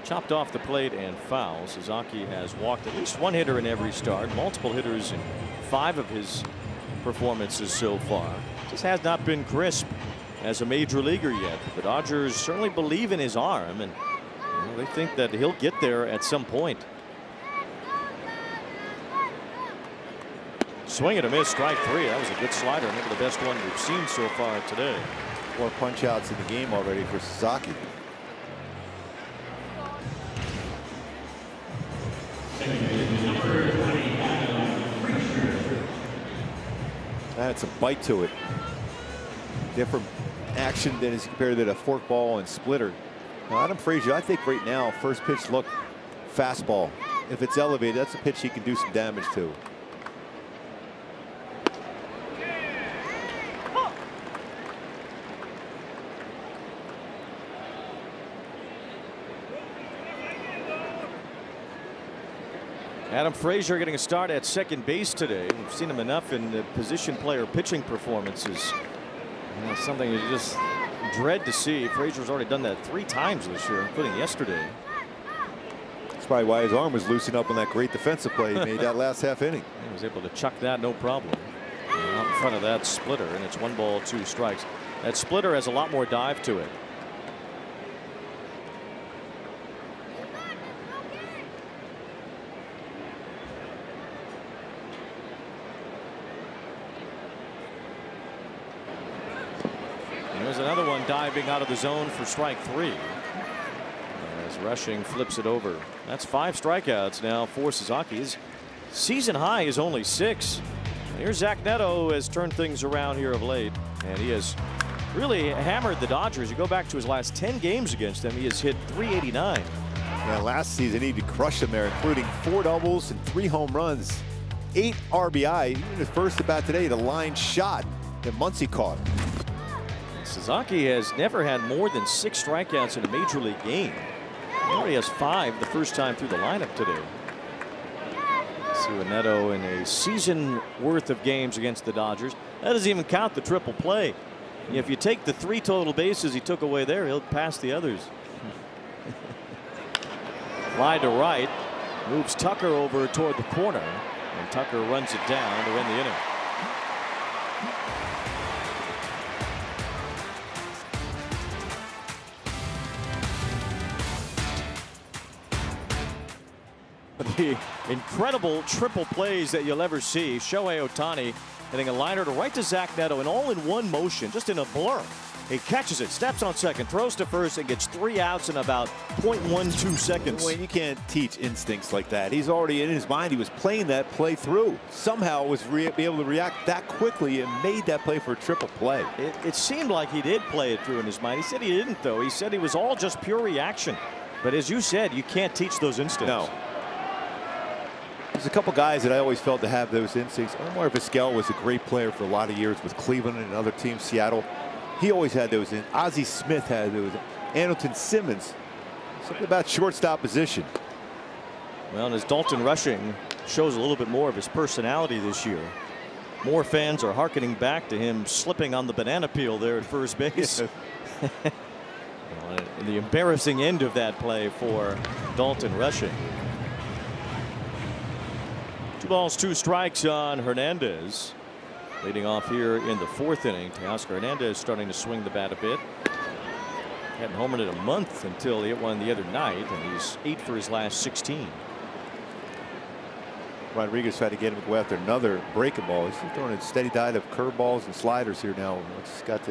Chopped off the plate and foul. Suzuki has walked at least 1 hitter in every start, multiple hitters in 5 of his performances so far. Just has not been crisp as a major leaguer yet. The Dodgers certainly believe in his arm, and they think that he'll get there at some point. Swing and a miss, strike 3. That was a good slider, maybe the best one we've seen so far today. 4 punch outs in the game already for Suzuki. That's a bite to it. Different action than is compared to the forkball and splitter. Now, Adam Frazier, I think right now, first pitch look fastball. If it's elevated, that's a pitch he can do some damage to. Adam Frazier getting a start at second base today. We've seen him enough in the position player pitching performances. Something you just dread to see. Frazier's already done that 3 times this year, including yesterday. That's probably why his arm was loosened up on that great defensive play he made that last half inning. He was able to chuck that no problem. Out in front of that splitter, and it's 1 ball, 2 strikes. That splitter has a lot more dive to it. There's another one diving out of the zone for strike 3. As Rushing flips it over. That's 5 strikeouts now for Suzuki. His season high is only 6. Here's Zach Neto, who has turned things around here of late, and he has really hammered the Dodgers. You go back to his last 10 games against them, he has hit .389. Yeah, last season he did crush them there, including 4 doubles and 3 home runs, 8 RBI. Even his first at bat today, the line shot that Muncy caught. Suzuki has never had more than 6 strikeouts in a major league game. He already has 5 the first time through the lineup today. Neto in a season worth of games against the Dodgers. That doesn't even count the triple play. If you take the 3 total bases he took away there, he'll pass the others. Fly to right, moves Tucker over toward the corner, and Tucker runs it down to win the inning. The incredible triple plays that you'll ever see. Shohei Ohtani hitting a liner to right to Zach Neto, and all in one motion, just in a blur. He catches it, steps on second, throws to first, and gets 3 outs in about 0.12 seconds. Wayne, you can't teach instincts like that. He's already in his mind. He was playing that play through. Somehow was be able to react that quickly and made that play for a triple play. It seemed like he did play it through in his mind. He said he didn't, though. He said he was all just pure reaction. But as you said, you can't teach those instincts. No. There's a couple guys that I always felt to have those instincts. Omar Vizquel was a great player for a lot of years with Cleveland and other teams, Seattle. He always had those in. Ozzie Smith had those. Andrelton Simmons. Something about shortstop position. Well, and as Dalton Rushing shows a little bit more of his personality this year, more fans are hearkening back to him slipping on the banana peel there at first base. And the embarrassing end of that play for Dalton Rushing. 2 balls, 2 strikes on Hernandez. Leading off here in the 4th inning. Teoscar Hernandez starting to swing the bat a bit. Hadn't homered in a month until he hit one the other night, and he's 8 for his last 16. Rodriguez tried to get him to go after another breaking ball. He's throwing a steady diet of curveballs and sliders here now. It's got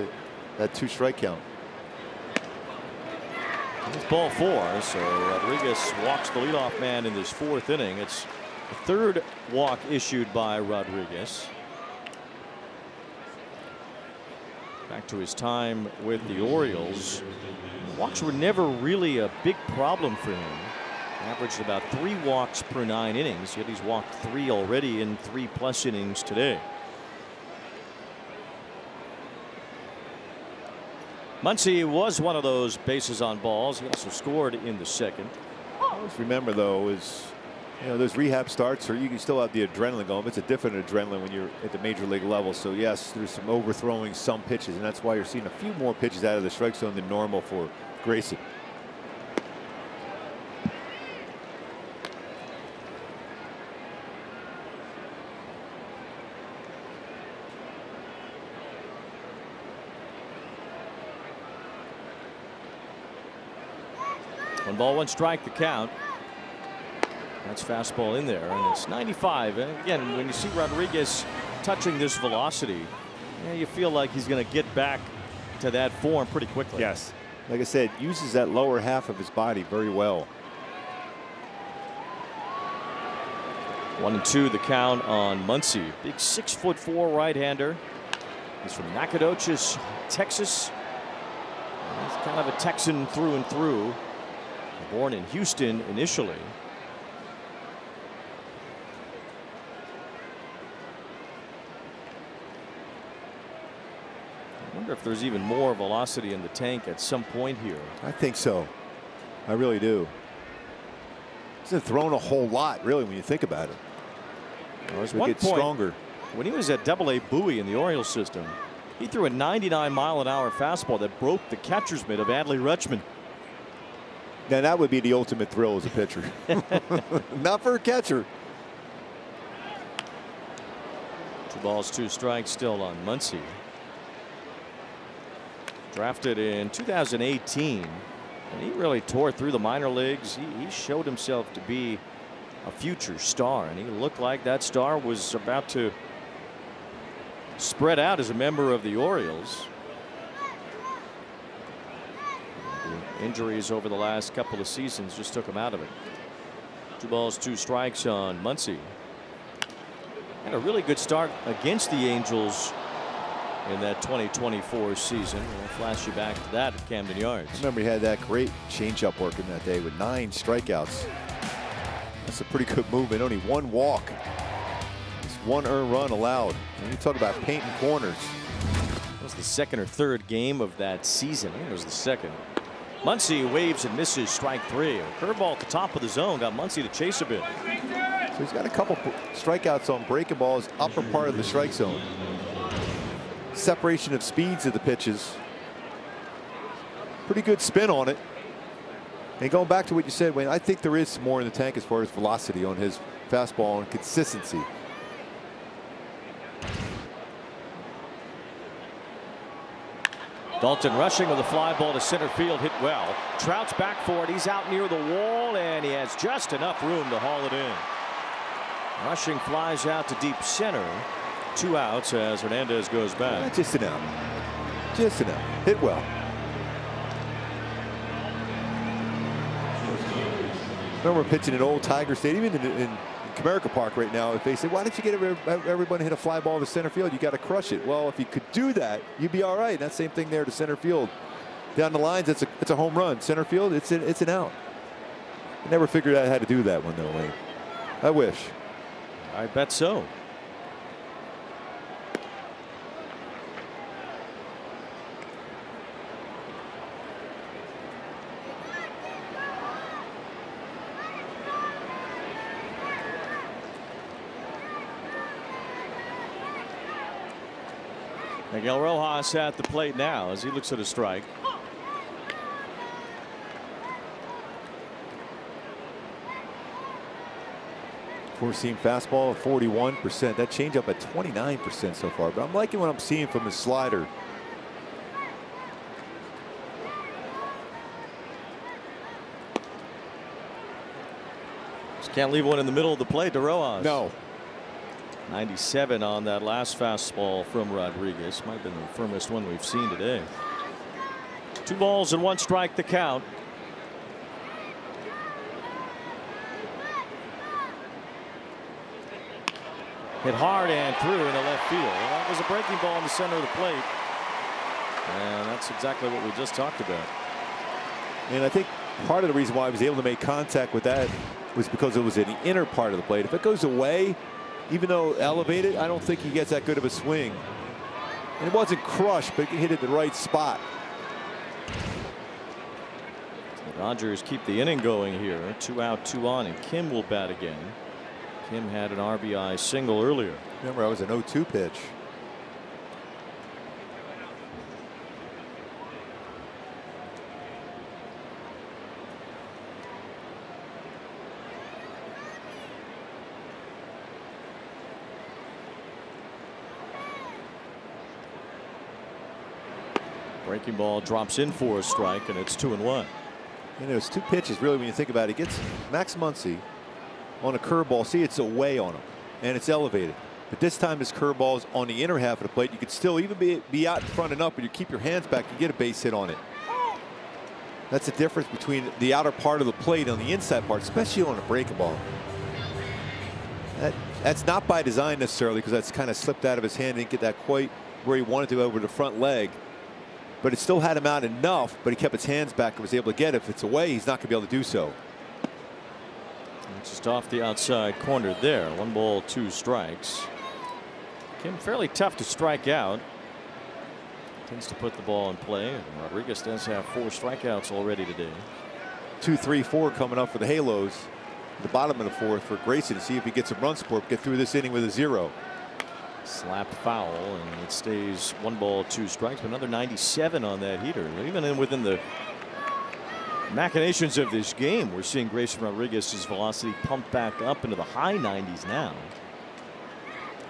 that 2 strike count. It's ball 4, so Rodriguez walks the leadoff man in this 4th inning. It's the 3rd walk issued by Rodriguez. Back to his time with the Orioles. Walks were never really a big problem for him. Averaged about 3 walks per 9 innings, yet he's walked 3 already in 3+ innings today. Muncy was one of those bases on balls. He also scored in the 2nd. Always remember, though, is those rehab starts, or you can still have the adrenaline going. It's a different adrenaline when you're at the major league level. So yes, there's some overthrowing some pitches, and that's why you're seeing a few more pitches out of the strike zone than normal for Grayson. One ball, 1 strike, the count. That's fastball in there, and it's 95. And again, when you see Rodriguez touching this velocity, you feel like he's going to get back to that form pretty quickly. Yes. Like I said, uses that lower half of his body very well. 1-2 the count on Muncy. Big 6'4" right-hander. He's from Nacogdoches, Texas. He's kind of a Texan through and through. Born in Houston initially. I wonder if there's even more velocity in the tank at some point here. I think so. I really do. Hasn't thrown a whole lot, really, when you think about it. Well, there's one one point stronger. When he was at AA Bowie in the Orioles system, he threw a 99-mile-an-hour fastball that broke the catcher's mitt of Adley Rutschman. Now that would be the ultimate thrill as a pitcher. Not for a catcher. 2 balls, 2 strikes still on Muncy. Drafted in 2018, and he really tore through the minor leagues. He showed himself to be a future star, and he looked like that star was about to spread out as a member of the Orioles. The injuries over the last couple of seasons just took him out of it. 2 balls, 2 strikes on Muncy. Had a really good start against the Angels in that 2024 season. We'll flash you back to that at Camden Yards. I remember he had that great changeup working that day with 9 strikeouts. That's a pretty good movement. Only 1 walk. Just 1 earned run allowed. And you talk about painting corners. That was the 2nd or 3rd game of that season. I think it was the 2nd. Muncy waves and misses, strike 3. A curveball at the top of the zone got Muncy to chase a bit. So he's got a couple strikeouts on breaking balls, upper part of the strike zone. Separation of speeds of the pitches. Pretty good spin on it. And going back to what you said, Wayne, I think there is some more in the tank as far as velocity on his fastball and consistency. Dalton rushing with a fly ball to center field, hit well. Trout's back for it. He's out near the wall, and he has just enough room to haul it in. Rushing flies out to deep center. 2 outs as Hernandez goes back. Just an out. Just an out. Hit well. Remember pitching at Old Tiger Stadium in Comerica Park right now. If they say, why don't you get everybody to hit a fly ball to center field? You got to crush it. Well, if you could do that, you'd be all right. That same thing there to center field. Down the lines, it's a home run. Center field, it's an out. I never figured out how to do that one though, Wayne. I wish. I bet so. Miguel Rojas at the plate now as he looks at a strike. Four-seam fastball at 41%. That changeup at 29% so far. But I'm liking what I'm seeing from his slider. Just can't leave one in the middle of the plate to Rojas. No. 97 on that last fastball from Rodriguez. Might have been the firmest one we've seen today. 2 balls and 1 strike the count. Hit hard and through into left field. That was a breaking ball in the center of the plate. And that's exactly what we just talked about. And I think part of the reason why I was able to make contact with that was because it was in the inner part of the plate. If it goes away, even though elevated, I don't think he gets that good of a swing. And it wasn't crushed, but he hit it the right spot. The Dodgers keep the inning going here. 2 out, 2 on, and Kim will bat again. Kim had an RBI single earlier. Remember, I was an 0-2 pitch. Breaking ball drops in for a strike, and it's 2-1. You know, it's 2 pitches really when you think about it. He gets Max Muncy on a curveball. See, it's away on him and it's elevated, but this time his curveball is on the inner half of the plate. You could still even be out in front enough, but you keep your hands back, you get a base hit on it. That's the difference between the outer part of the plate and the inside part, especially on a breaking ball. That's not by design necessarily, because that's kind of slipped out of his hand. Didn't get that quite where he wanted to over the front leg, but it still had him out enough, but he kept his hands back and was able to get it. If it's away, he's not going to be able to do so. Just off the outside corner there. 1 ball, 2 strikes. Kim fairly tough to strike out. Tends to put the ball in play. And Rodriguez does have 4 strikeouts already today. 2, 3, 4 coming up for the Halos. The bottom of the 4th for Grayson to see if he gets some run support. Get through this inning with a 0. Slapped foul, and it stays 1 ball, 2 strikes. But another 97 on that heater. Even within the machinations of this game, we're seeing Grayson Rodriguez's velocity pump back up into the high 90s now.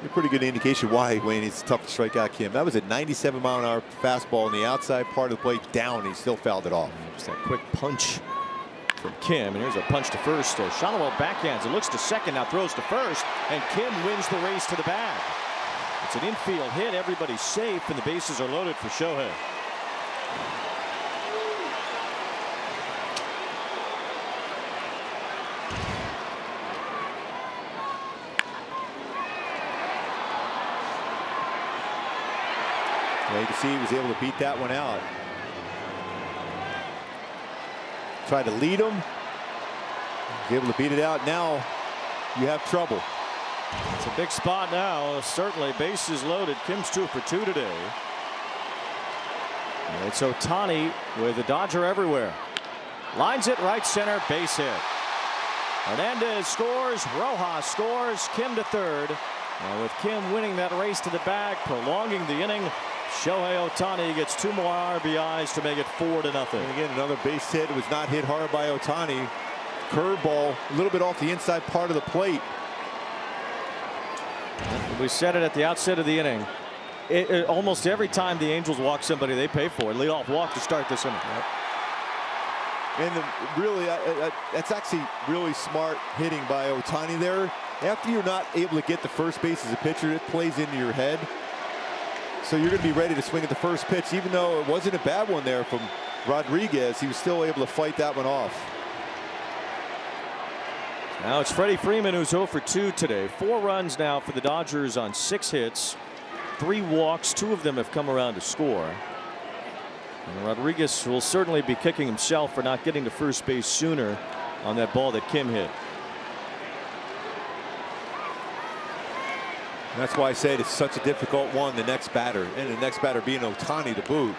A pretty good indication why, Wayne, it's tough to strike out Kim. That was a 97-mile-an-hour fastball on the outside part of the plate down, and he still fouled it off. Just that quick punch from Kim. And here's a punch to first. Shonowell backhands. It looks to second, now throws to first, and Kim wins the race to the bag. It's an infield hit. Everybody's safe, and the bases are loaded for Shohei. Yeah, you can see he was able to beat that one out. Tried to lead him. Was able to beat it out. Now you have trouble. It's a big spot now. Certainly bases loaded. Kim's 2 for 2 today. And it's Ohtani with the Dodger everywhere. Lines it right center, base hit. Hernandez scores, Rojas scores, Kim to third. And with Kim winning that race to the bag, prolonging the inning, Shohei Ohtani gets 2 more RBIs to make it 4-0. And again, another base hit. It was not hit hard by Ohtani. Curveball, a little bit off the inside part of the plate. We said it at the outset of the inning. Almost every time the Angels walk somebody, they pay for it. Leadoff walk to start this inning. Yep. And really, that's actually really smart hitting by Ohtani there. After you're not able to get the first base as a pitcher, it plays into your head. So you're going to be ready to swing at the first pitch. Even though it wasn't a bad one there from Rodriguez, he was still able to fight that one off. Now it's Freddie Freeman who's 0 for 2 today. 4 runs now for the Dodgers on 6 hits. 3 walks. 2 of them have come around to score. And Rodriguez will certainly be kicking himself for not getting to first base sooner on that ball that Kim hit. And that's why I say it's such a difficult one, the next batter, and the next batter being Ohtani to boot,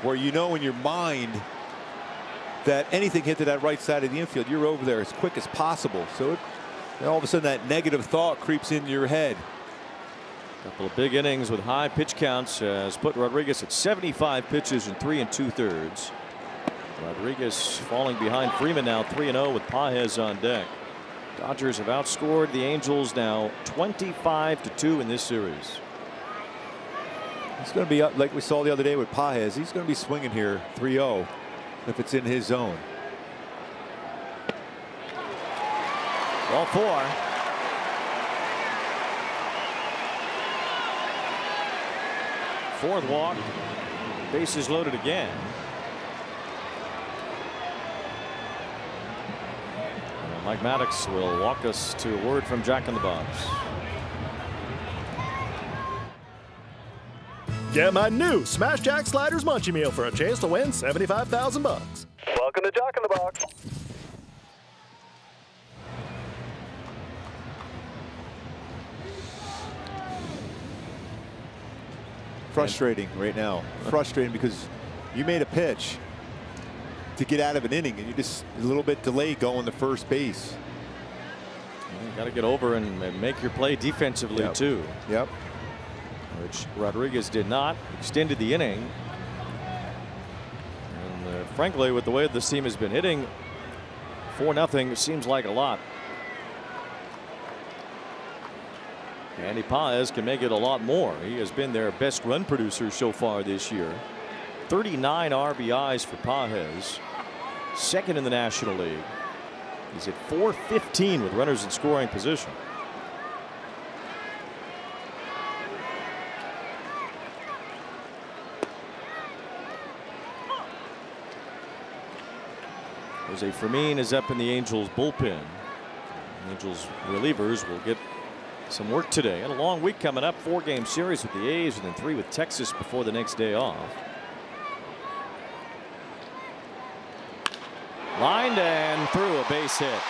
where you know in your mind that anything hit to that right side of the infield, you're over there as quick as possible. So all of a sudden that negative thought creeps into your head. A couple of big innings with high pitch counts has put Rodriguez at 75 pitches in 3 2/3. Rodriguez falling behind Freeman now 3-0 with Pages on deck. Dodgers have outscored the Angels now 25-2 in this series. He's going to be up like we saw the other day with Pages. He's going to be swinging here 3-0 if it's in his zone. Ball 4. Fourth walk. Bases loaded again. Mike Maddox will walk us to a word from Jack in the Box. Get my new Smash Jack Sliders Munchie Meal for a chance to win $75,000. Welcome to Jack in the Box. Frustrating right now. Frustrating because you made a pitch to get out of an inning and you just a little bit delayed going to first base. You got to get over and make your play defensively too. Yep. Which Rodriguez did not. Extended the inning. And frankly, with the way this team has been hitting, 4-0 seems like a lot. Andy Pages can make it a lot more. He has been their best run producer so far this year. 39 RBIs for Pages. Second in the National League. He's at .415 with runners in scoring position. Jose Fermin is up in the Angels bullpen. The Angels relievers will get some work today and a long week coming up. 4-game series with the A's and then 3 with Texas before the next day off. Lined and through a base hit.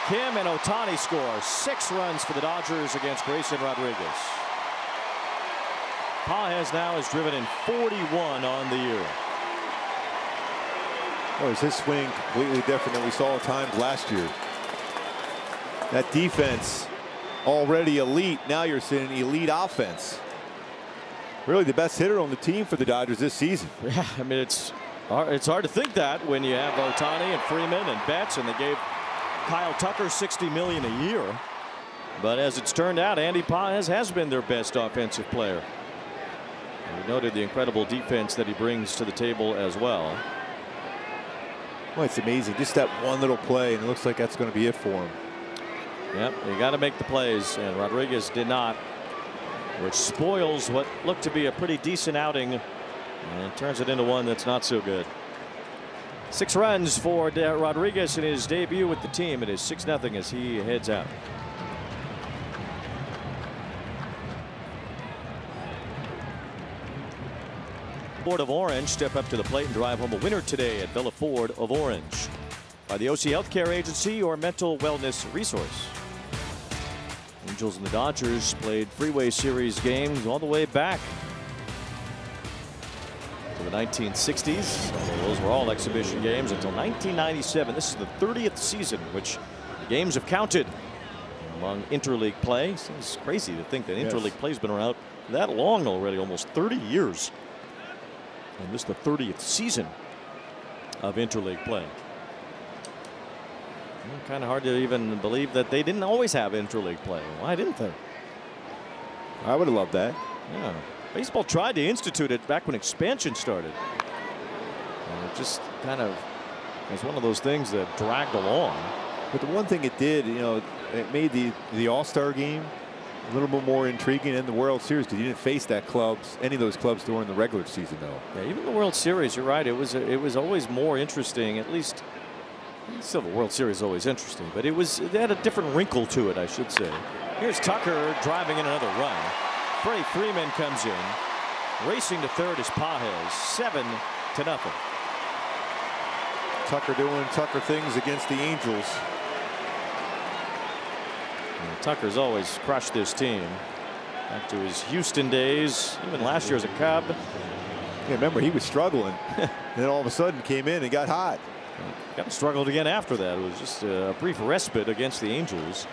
Kim and Ohtani score 6 runs for the Dodgers against Grayson Rodriguez. Pages now has driven in 41 on the year. Oh, is his swing completely different than we saw at times last year? That defense already elite. Now you're seeing elite offense. Really the best hitter on the team for the Dodgers this season. Yeah, I mean it's hard to think that when you have Ohtani and Freeman and Betts, and they gave Kyle Tucker $60 million a year. But as it's turned out, Andy Pages has been their best offensive player. And we noted the incredible defense that he brings to the table as well. Well, it's amazing. Just that one little play, and it looks like that's going to be it for him. Yep, you got to make the plays, and Rodriguez did not, which spoils what looked to be a pretty decent outing and turns it into one that's not so good. 6 runs for Rodriguez in his debut with the team. It is 6-0 as he heads out. Ford of Orange step up to the plate and drive home a winner today at Villa Ford of Orange. By the OC Healthcare Agency, your mental wellness resource. Angels and the Dodgers played Freeway Series games all the way back to the 1960s. Those were all exhibition games until 1997. This is the 30th season in which the games have counted among interleague play. Seems crazy to think that interleague play has been around that long already, almost 30 years. And this is the 30th season of interleague play. Kind of hard to even believe that they didn't always have interleague play. Why didn't they? I would have loved that. Yeah. Baseball tried to institute it back when expansion started. And it just kind of was one of those things that dragged along. But the one thing it did, you know, it made the All-Star game a little bit more intriguing in the World Series because you didn't face any of those clubs during the regular season, though. Yeah, even the World Series, you're right. It was always more interesting, at least. Still, the World Series is always interesting, but it had a different wrinkle to it, I should say. Here's Tucker driving in another run. Freddie Freeman comes in. Racing to third is Pages. 7-0. Tucker doing Tucker things against the Angels. And Tucker's always crushed this team. Back to his Houston days, even last year as a Cub. Yeah, remember, he was struggling, and then all of a sudden came in and got hot. Kind of struggled again after that. It was just a brief respite against the Angels.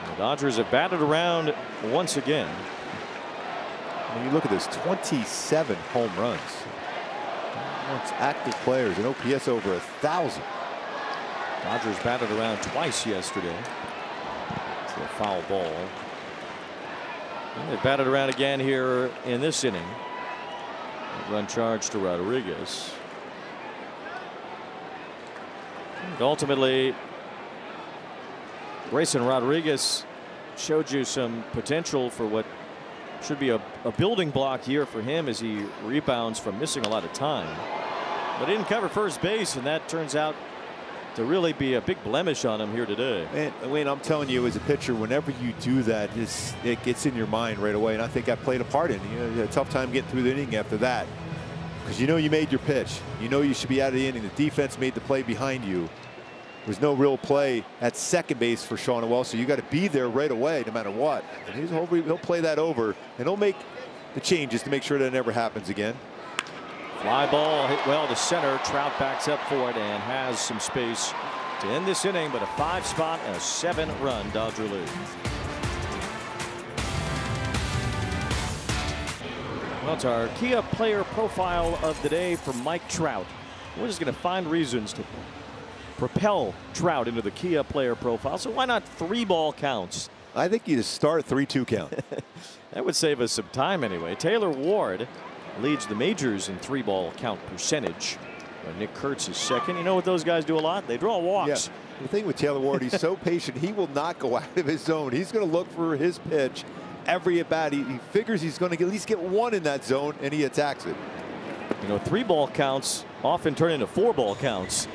And the Dodgers have batted around once again. When you look at this, 27 home runs. It's active players, an OPS over 1,000. Dodgers batted around twice yesterday. It's a foul ball. And they batted around again here in this inning. Run charge to Rodriguez. And ultimately, Grayson Rodriguez showed you some potential for what should be a building block year for him as he rebounds from missing a lot of time. But he didn't cover first base, and that turns out to really be a big blemish on him here today. Man, Wayne, I'm telling you, as a pitcher, whenever you do that, it gets in your mind right away. And I think I played a part in it. You had a tough time getting through the inning after that. Because you know you made your pitch. You know you should be out of the inning. The defense made the play behind you. There was no real play at second base for Sean Wells, so you got to be there right away no matter what. And he'll play that over, and he'll make the changes to make sure that never happens again. Fly ball hit well to center. Trout backs up for it and has some space to end this inning, but a 5-spot and a 7-run Dodger lead. Well, it's our Kia player profile of the day for Mike Trout. We're just going to find reasons to propel Trout into the Kia player profile. So why not 3-ball counts? I think you just start 3-2 count. That would save us some time anyway. Taylor Ward leads the majors in 3-ball count percentage. Nick Kurtz is second. You know what those guys do a lot? They draw walks. Yeah. The thing with Taylor Ward, he's so patient. He will not go out of his zone. He's going to look for his pitch every at bat. He figures he's going to at least get one in that zone, and he attacks it. You know, 3-ball counts often turn into 4-ball counts.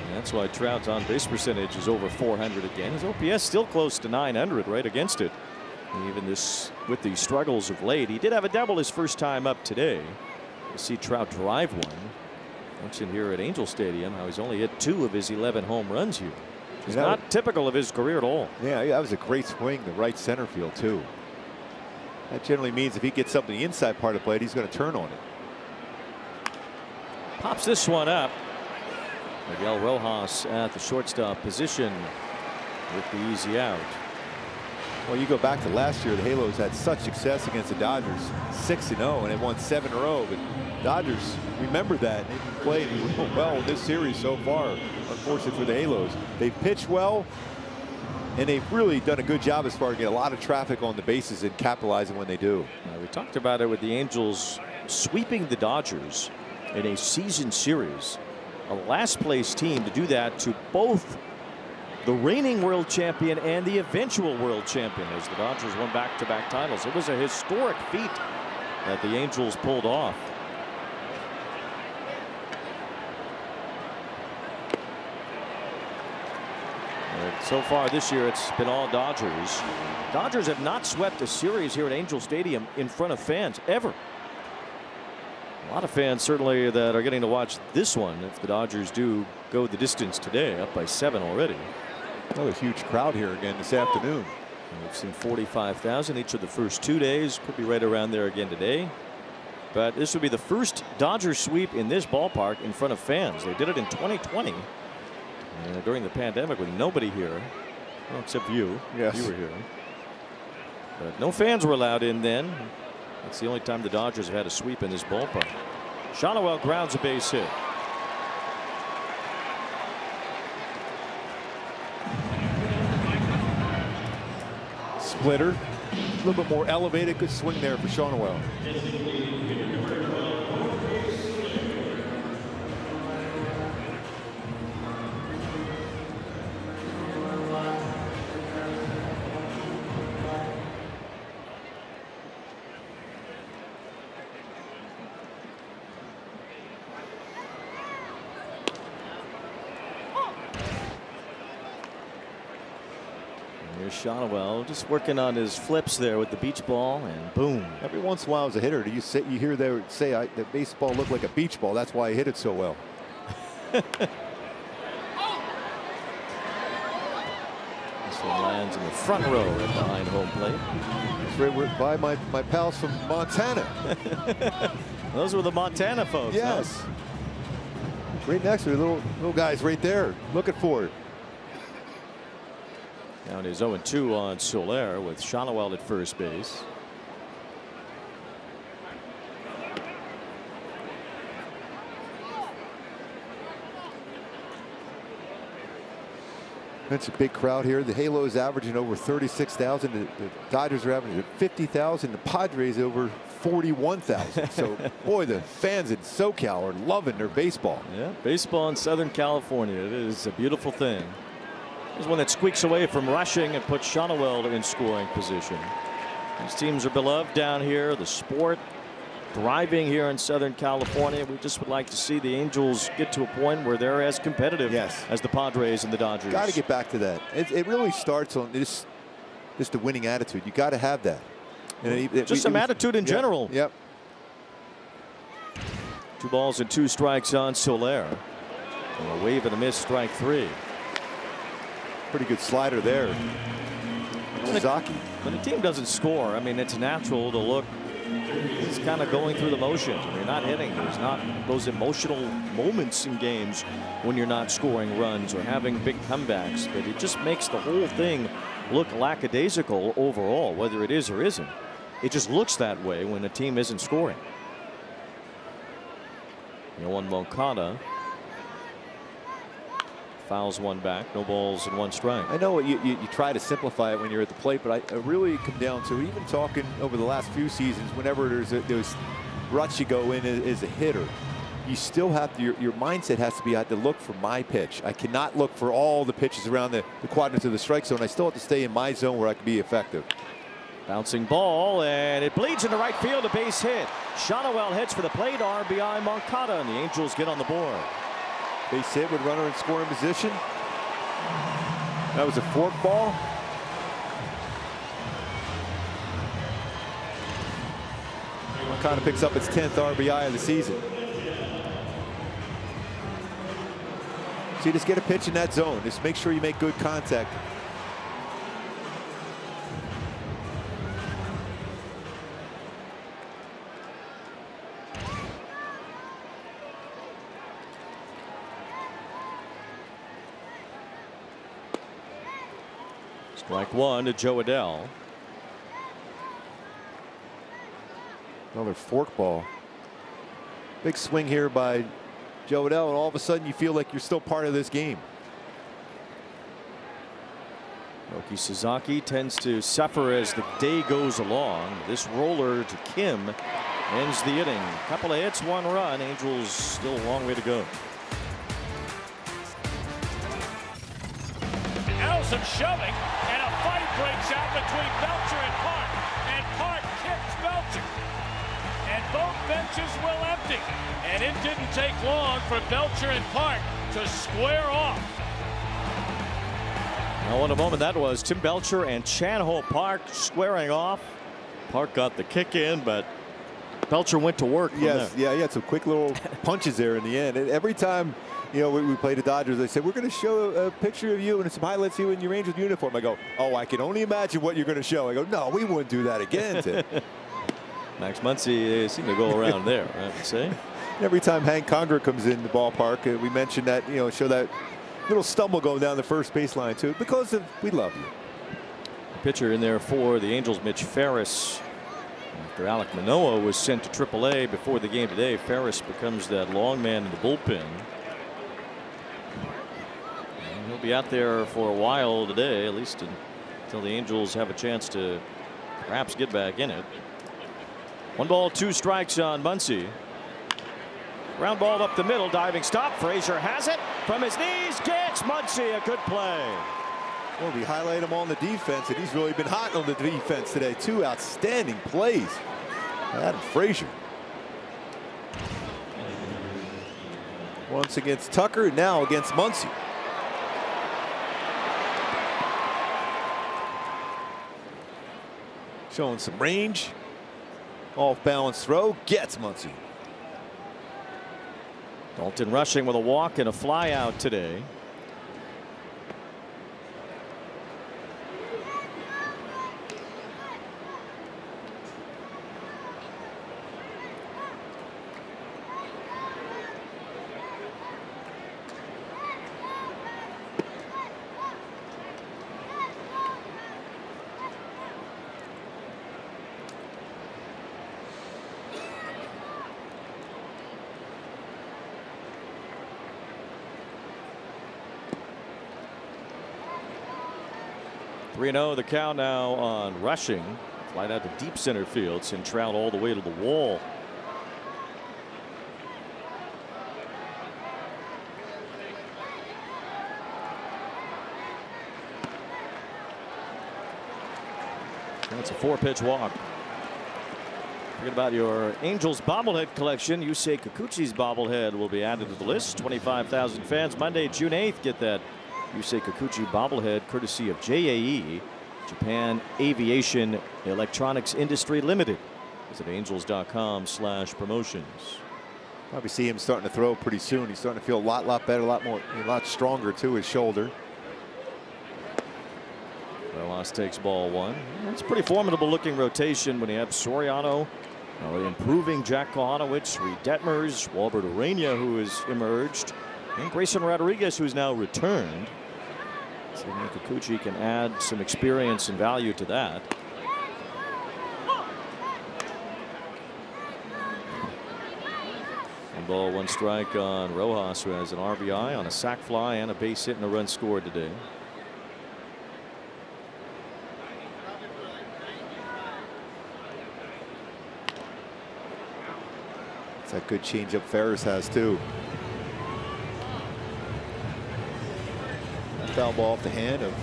And that's why Trout's on base percentage is over 400 again. His OPS still close to 900 right against it. And even this, with the struggles of late, he did have a double his first time up today. We'll see Trout drive one. Mentioned here at Angel Stadium how he's only hit 2 of his 11 home runs here. It's not typical of his career at all. Yeah, that was a great swing to right center field too. That generally means if he gets something the inside part of the plate, he's going to turn on it. Pops this one up. Miguel Rojas at the shortstop position with the easy out. Well, you go back to last year, the Halos had such success against the Dodgers, 6-0, and they won 7 in a row. But Dodgers remember that. They've played real well in this series so far. Unfortunately for the Halos, they've pitched well, and they've really done a good job as far as getting a lot of traffic on the bases and capitalizing when they do. We talked about it with the Angels sweeping the Dodgers in a season series. A last place team to do that to both the reigning world champion and the eventual world champion as the Dodgers won back-to-back titles. It was a historic feat that the Angels pulled off. But so far this year it's been all Dodgers. Dodgers have not swept a series here at Angel Stadium in front of fans ever. A lot of fans certainly that are getting to watch this one if the Dodgers do go the distance today, up by 7 already. Another huge crowd here again this afternoon. We've seen 45,000 each of the first 2 days. Could be right around there again today. But this would be the first Dodger sweep in this ballpark in front of fans. They did it in 2020 during the pandemic with nobody here. Well, except you. Yes. You were here. But no fans were allowed in then. That's the only time the Dodgers have had a sweep in this ballpark. Shonowell grounds a base hit. Splitter. A little bit more elevated. Good swing there for Shonowell. Here's Shonowell just working on his flips there with the beach ball, and boom. Every once in a while as a hitter, you hear they say that baseball looked like a beach ball. That's why I hit it so well. This one lands in the front row right behind home plate. It's right by my pals from Montana. Those were the Montana folks. Yes. Huh? Right next to the little guys right there looking for it. Now it is 0-2 on Soler with Shonowell at first base. It's a big crowd here. The Halo is averaging over 36,000. The Dodgers are averaging 50,000. The Padres over 41,000. So, boy, the fans in SoCal are loving their baseball. Yeah, baseball in Southern California. It is a beautiful thing. There's one that squeaks away from rushing and puts Shonowell in scoring position. These teams are beloved down here. The sport thriving here in Southern California. We just would like to see the Angels get to a point where they're as competitive as the Padres and the Dodgers. Got to get back to that. It really starts on just the winning attitude. You got to have that. And just some attitude in general. Yep. 2 balls and 2 strikes on Soler. And a wave and a miss, strike 3. Pretty good slider there. Zaki. When a team doesn't score, I mean, it's natural to look. He's kind of going through the motions. When you're not hitting, there's not those emotional moments in games when you're not scoring runs or having big comebacks. But it just makes the whole thing look lackadaisical overall, whether it is or isn't. It just looks that way when a team isn't scoring. Yoan Moncada fouls one back. No balls and 1 strike. I know you try to simplify it when you're at the plate, but I really come down to even talking over the last few seasons. Whenever there's ruts you go in as a hitter, you still have to, your mindset has to be, I have to look for my pitch. I cannot look for all the pitches around the quadrants of the strike zone. I still have to stay in my zone where I can be effective. Bouncing ball, and it bleeds into right field. A base hit. Shonowell hits for the plate. RBI Moncada, and the Angels get on the board. Base hit with runner in scoring position. That was a fork ball. Moncada picks up its 10th RBI of the season. So you just get a pitch in that zone. Just make sure you make good contact. Strike 1 to Joe Adell. Another fork ball. Big swing here by Joe Adell, and all of a sudden you feel like you're still part of this game. Roki Sasaki tends to suffer as the day goes along. This roller to Kim ends the inning. Couple of hits, 1 run. Angels still a long way to go. Nelson shoving, and a fight breaks out between Belcher and Park. And Park kicks Belcher. And both benches will empty. And it didn't take long for Belcher and Park to square off. Now, what a moment that was. Tim Belcher and Chan Ho Park squaring off. Park got the kick in, but Belcher went to work. Yes, yeah, he had some quick little punches there in the end. And every time, you know, we played the Dodgers, they said, we're going to show a picture of you and some highlights of you in your Angels uniform. I go, oh, I can only imagine what you're going to show. I go, no, we wouldn't do that again, Tim. Max Muncy seemed to go around there, I would say. Every time Hank Conger comes in the ballpark, we mention that, you know, show that little stumble going down the first baseline, too, because of we love you. Pitcher in there for the Angels, Mitch Ferris. After Alek Manoah was sent to AAA before the game today, Ferris becomes that long man in the bullpen. And he'll be out there for a while today, at least until the Angels have a chance to perhaps get back in it. 1 ball, 2 strikes on Muncy. Ground ball up the middle, diving stop. Frazier has it from his knees, gets Muncy, a good play. Well, we highlight him on the defense, and he's really been hot on the defense today. 2 outstanding plays. Adam Frazier. Once against Tucker, now against Muncy. Showing some range. Off balance throw, gets Muncy. Dalton rushing with a walk and a fly out today. The count now on rushing. Flight out to deep center field. Send Trout all the way to the wall. That's a 4-pitch walk. Forget about your Angels bobblehead collection. Yusei Kikuchi's bobblehead will be added to the list. 25,000 fans Monday, June 8th. Get that Yusei Kikuchi bobblehead courtesy of JAE, Japan Aviation Electronics Industry Limited. Visit angels.com/promotions. Probably see him starting to throw pretty soon. He's starting to feel a lot better, a lot stronger to his shoulder. Rojas takes ball 1. It's a pretty formidable looking rotation when you have Soriano improving, Jack Kohanowicz, Reed Detmers, Walbert Urania, who has emerged, and Grayson Rodriguez, who's now returned. So Kikuchi can add some experience and value to that. One ball, 1 strike on Rojas, who has an RBI on a sac fly and a base hit and a run scored today. It's that good changeup Ferris has too. That foul ball off the hand of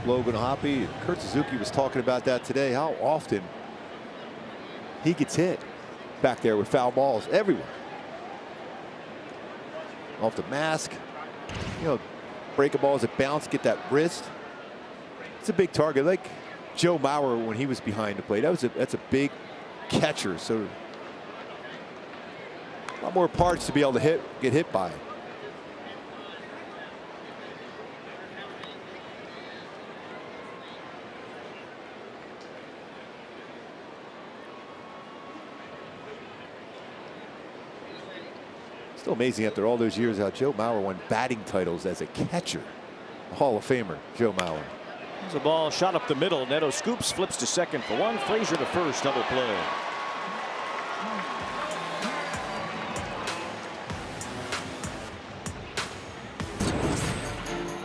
Logan Hoppe. Kurt Suzuki was talking about that today. How often he gets hit back there with foul balls everywhere. Off the mask, you know, break a ball as it bounce, get that wrist. It's a big target, like Joe Mauer when he was behind the plate. That's a big catcher, so a lot more parts to be able to get hit by. Still amazing after all those years how Joe Mauer won batting titles as a catcher. A Hall of Famer, Joe Mauer. There's a ball shot up the middle. Neto scoops, flips to second for 1. Frazier to first, double play.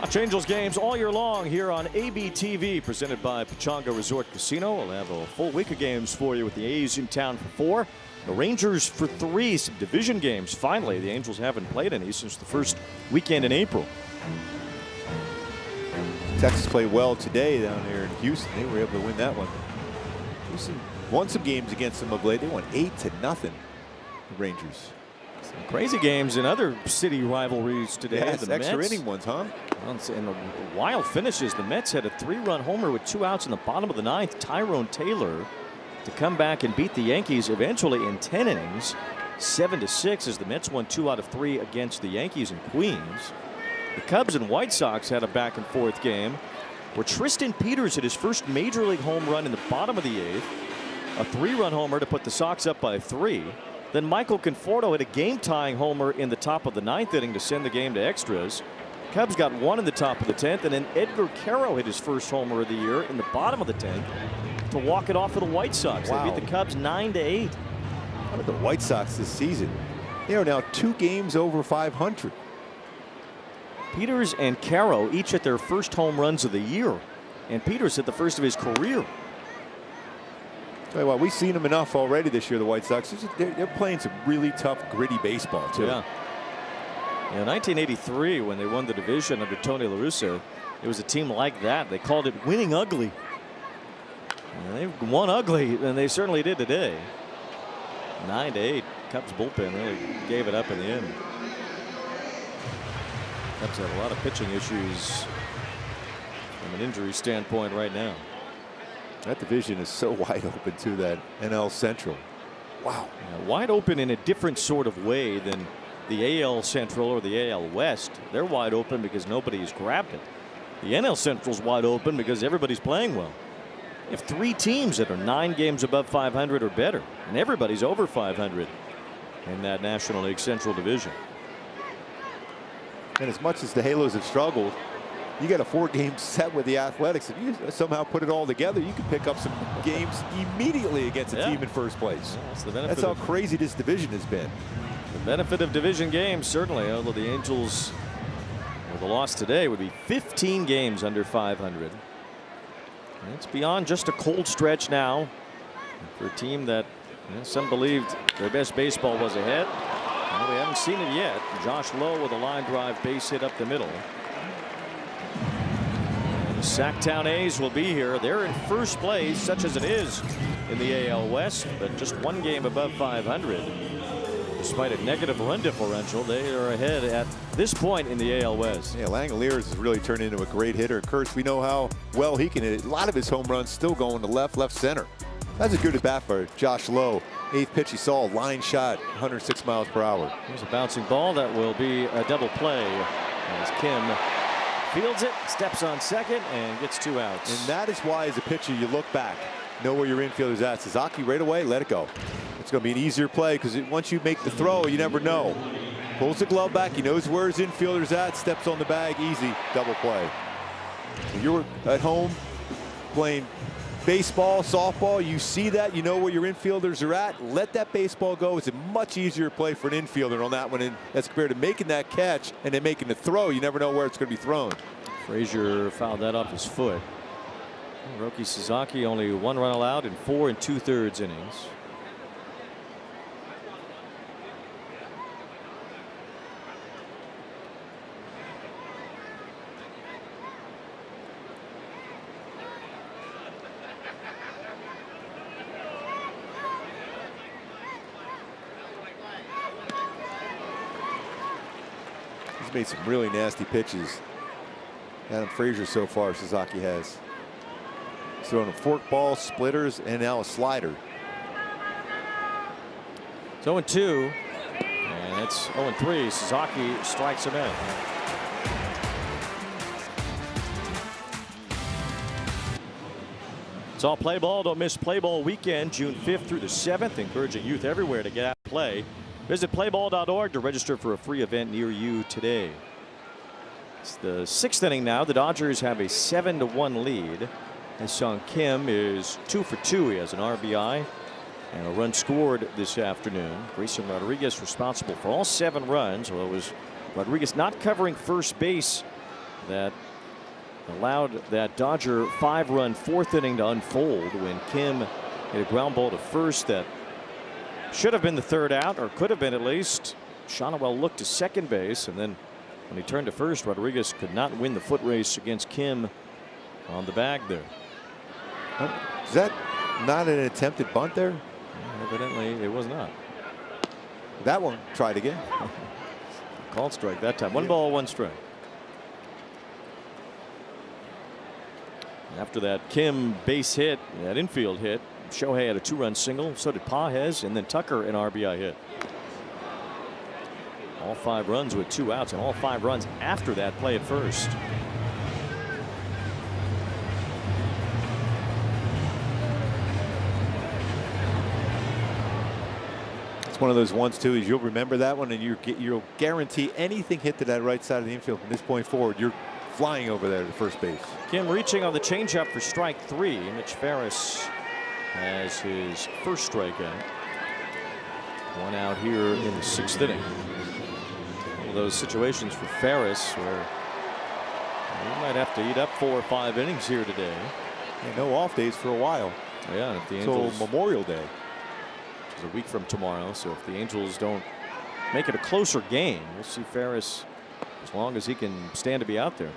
Watch Angels games all year long here on ABTV, presented by Pechanga Resort Casino. We'll have a full week of games for you with the A's in town for 4. The Rangers for 3. Some division games. Finally, the Angels haven't played any since the first weekend in April. Texas played well today down here in Houston. They were able to win that one. Houston won some games against them of late. They won 8-0. The Rangers. Some crazy games in other city rivalries today. Yes, the extra Mets, inning ones, huh? And the wild finishes. The Mets had a 3-run homer with 2 outs in the bottom of the 9th. Tyrone Taylor to come back and beat the Yankees eventually in 10 innings. 7-6 as the Mets won 2 out of 3 against the Yankees in Queens. The Cubs and White Sox had a back and forth game where Tristan Peters hit his first major league home run in the bottom of the 8th. A 3-run homer to put the Sox up by 3. Then Michael Conforto hit a game-tying homer in the top of the 9th inning to send the game to extras. Cubs got 1 in the top of the 10th, and then Edgar Caro hit his first homer of the year in the bottom of the 10th to walk it off for the White Sox. Wow. They beat the Cubs 9-8. How about the White Sox this season? They are now 2 games over 500. Peters and Caro each hit their first home runs of the year, and Peters hit the first of his career. Tell you what, we've seen them enough already this year, the White Sox. They're playing some really tough, gritty baseball, too. Yeah. In 1983, when they won the division under Tony La Russa, it was a team like that. They called it winning ugly. And they won ugly, and they certainly did today. 9-8. Cubs bullpen really gave it up in the end. Cubs have a lot of pitching issues from an injury standpoint right now. That division is so wide open to that NL Central. Wow. Yeah, wide open in a different sort of way than the AL Central or the AL West. They're wide open because nobody's grabbed it. The NL Central's wide open because everybody's playing well. You have 3 teams that are 9 games above 500 or better, and everybody's over 500 in that National League Central division. And as much as the Halos have struggled, you got a 4-game set with the Athletics. If you somehow put it all together, you can pick up some games immediately against a team in first place. Yeah, that's the benefit. That's how crazy this division has been. The benefit of division games, certainly, although the Angels, with a loss today, would be 15 games under 500. And it's beyond just a cold stretch now for a team that some believed their best baseball was ahead. Well, we haven't seen it yet. Josh Lowe with a line drive base hit up the middle. The Sacktown A's will be here. They're in first place, such as it is in the AL West, but just 1 game above 500. Despite a negative run differential, they are ahead at this point in the AL West. Yeah, Langoliers has really turned into a great hitter. Of course, we know how well he can hit. A lot of his home runs still going to left center. That's a good at bat for Josh Lowe. 8th pitch he saw, line shot, 106 miles per hour. Here's a bouncing ball that will be a double play as Kim fields it, steps on second, and gets 2 outs. And that is why, as a pitcher, you look back, know where your infielder's at. Suzuki right away, let it go. It's going to be an easier play because once you make the throw, you never know. Pulls the glove back, he knows where his infielder's at, steps on the bag, easy, double play. When you're at home playing baseball, softball, you see that, you know where your infielders are at. Let that baseball go. It's a much easier play for an infielder on that one, and that's compared to making that catch and then making the throw. You never know where it's going to be thrown. Frazier fouled that off his foot. Roki Sasaki only 1 run allowed in 4 2/3 innings. He's made some really nasty pitches. Adam Frazier so far, Sasaki has. He's thrown a fork ball, splitters, and now a slider. It's 0-2, and it's 0-3. Sasaki strikes him out. It's all play ball. Don't miss play ball weekend, June 5th through the 7th, encouraging youth everywhere to get out and play. Visit playball.org to register for a free event near you today. It's the 6th inning now. The Dodgers have a 7-1 lead. And Sung Kim is 2 for 2. He has an RBI and a run scored this afternoon. Grayson Rodriguez responsible for all 7 runs. Well, it was Rodriguez not covering first base that allowed that Dodger 5-run 4th inning to unfold when Kim hit a ground ball to first that should have been the 3rd out, or could have been at least. Shonowell looked to second base, and then when he turned to first, Rodriguez could not win the foot race against Kim on the bag there. Is that not an attempted bunt there? Evidently, it was not. That one tried again. Called strike that time. 1 ball, 1 strike. After that Kim base hit, that infield hit, Shohei had a 2-run single. So did Pages, and then Tucker an RBI hit. All 5 runs with 2 outs, and all 5 runs after that play at first. One of those ones too is you'll remember that one, and you'll guarantee anything hit to that right side of the infield from this point forward, you're flying over there to first base. Kim reaching on the changeup for strike 3. Mitch Ferris has his first strikeout. 1 out here in the 6th inning. One of those situations for Ferris where he might have to eat up 4 or 5 innings here today. Yeah, no off days for a while. Yeah, if the Angels Memorial Day. A week from tomorrow, so if the Angels don't make it a closer game, we'll see Ferris as long as he can stand to be out there.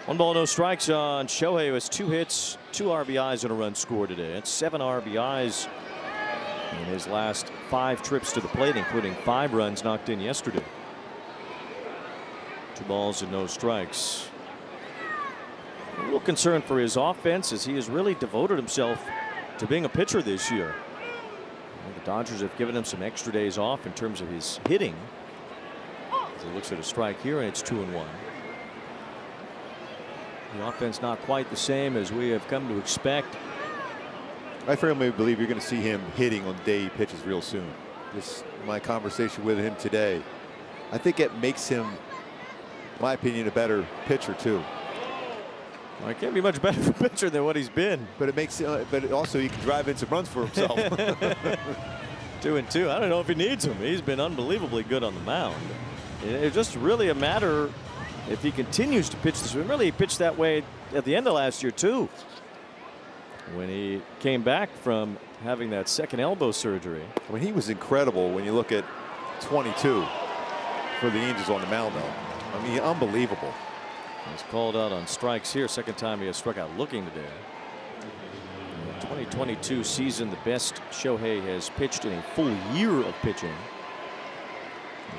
1 ball, no strikes on Shohei, who has 2 hits, 2 RBIs, and a run scored today. That's 7 RBIs in his last 5 trips to the plate, including 5 runs knocked in yesterday. 2 balls and no strikes. A little concerned for his offense, as he has really devoted himself to being a pitcher this year. The Dodgers have given him some extra days off in terms of his hitting. As he looks at a strike here, and it's 2-1. The offense not quite the same as we have come to expect. I firmly believe you're going to see him hitting on the day he pitches real soon. Just my conversation with him today. I think it makes him, in my opinion, a better pitcher too. Well, he can't be much better of a pitcher than what he's been. But it makes, but also he can drive in some runs for himself. 2-2. I don't know if he needs him. He's been unbelievably good on the mound. It's just really a matter if he continues to pitch this way. Really, he pitched that way at the end of last year too, when he came back from having that second elbow surgery. I mean, he was incredible when you look at 22 for the Angels on the mound, though. I mean, unbelievable. He's called out on strikes here. Second time he has struck out looking today. In the 2022 season, the best Shohei has pitched in a full year of pitching.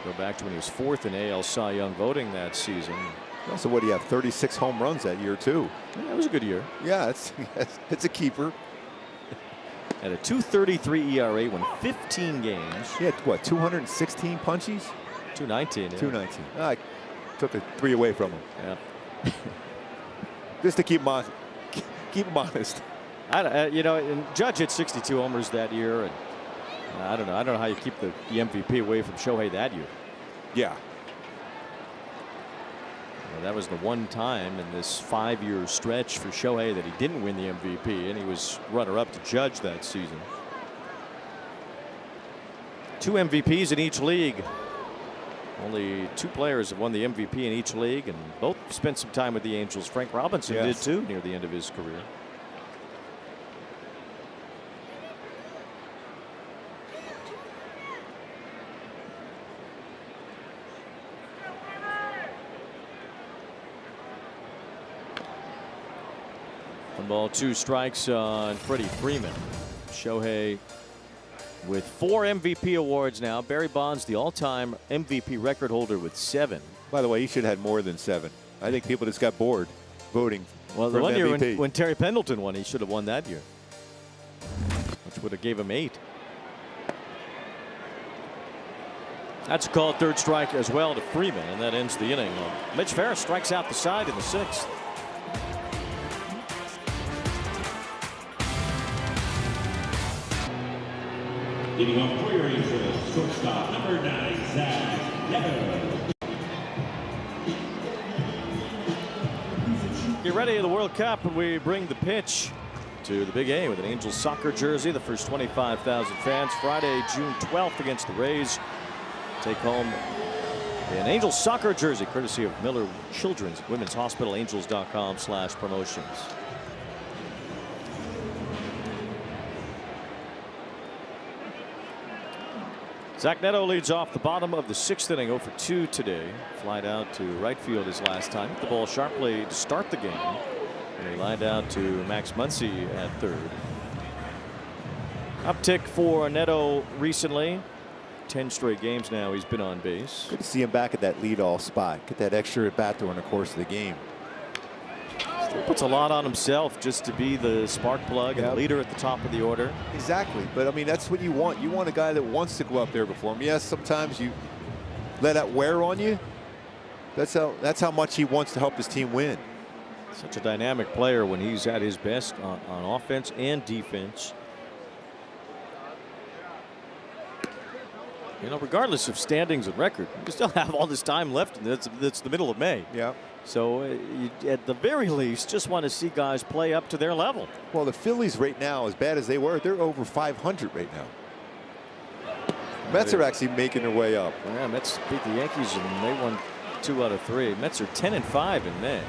We'll go back to when he was 4th in AL Cy Young voting that season. Also, what do you have? 36 home runs that year too. Yeah, that was a good year. Yeah, it's a keeper. At a 2.33 ERA, won 15 games. He had what, 216 punchies? 219. Yeah. 219. I took 3 away from him. Yeah. Just to keep him on, keep him honest. You know, and Judge hit 62 homers that year, and I don't know how you keep the MVP away from Shohei that year. Yeah. Well, that was the one time in this 5-year stretch for Shohei that he didn't win the MVP, and he was runner-up to Judge that season. 2 MVPs in each league. Only 2 players have won the MVP in each league, and both spent some time with the Angels. Frank Robinson did too near the end of his career. One ball, 2 strikes on Freddie Freeman. Shohei with 4 MVP awards now. Barry Bonds, the all-time MVP record holder, with 7. By the way, he should have had more than 7. I think people just got bored voting. Well, the one year when Terry Pendleton won, he should have won that year, which would have gave him 8. That's a called 3rd strike as well to Freeman, and that ends the inning. Mitch Ferris strikes out the side in the 6th. Getting off for your Angels, shortstop number 9, Zach Neto. Get ready for the World Cup, and we bring the pitch to the Big A with an Angels soccer jersey. The first 25,000 fans Friday, June 12th against the Rays. Take home an Angels soccer jersey courtesy of Miller Children's Women's Hospital. Angels.com/promotions. Zach Neto leads off the bottom of the 6th inning, 0 for 2 today. Flied out to right field his last time. Hit the ball sharply to start the game. And he lined out to Max Muncy at 3rd. Uptick for Neto recently. 10 straight games now he's been on base. Good to see him back at that leadoff spot. Get that extra at bat during the course of the game. Still puts a lot on himself just to be the spark plug and the leader at the top of the order. Exactly. But I mean, that's what you want. You want a guy that wants to go up there before him. Yes, sometimes you let that wear on you. That's how much he wants to help his team win. Such a dynamic player when he's at his best on offense and defense. You know, regardless of standings and record, you still have all this time left, and that's the middle of May. Yeah. So you, at the very least, just want to see guys play up to their level. Well, the Phillies right now, as bad as they were, they're over 500 right now. Mets are actually making their way up. Yeah, Mets beat the Yankees, and they won 2 out of 3. Mets are 10-5 in May.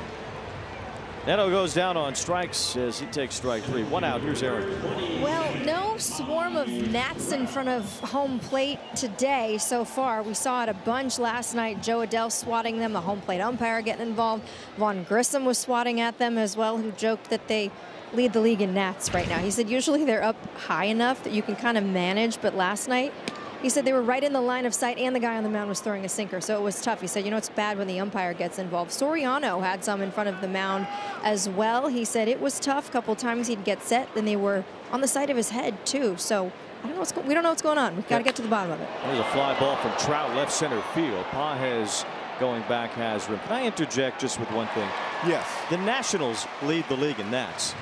Neto goes down on strikes as he takes strike 3. 1 out. Here's Aaron. Well, no swarm of gnats in front of home plate today so far. We saw it a bunch last night. Joe Adele swatting them, the home plate umpire getting involved. Vaughn Grissom was swatting at them as well, who joked that they lead the league in gnats right now. He said usually they're up high enough that you can kind of manage, but last night he said they were right in the line of sight, and the guy on the mound was throwing a sinker, so it was tough. He said, you know, it's bad when the umpire gets involved. Soriano had some in front of the mound as well. He said it was tough. A couple times he'd get set, then they were on the side of his head too. So I don't know we don't know what's going on. We've got to get to the bottom of it. There's a fly ball from Trout, left center field. Pages going back has room. Can I interject just with one thing? Yes. The Nationals lead the league in gnats.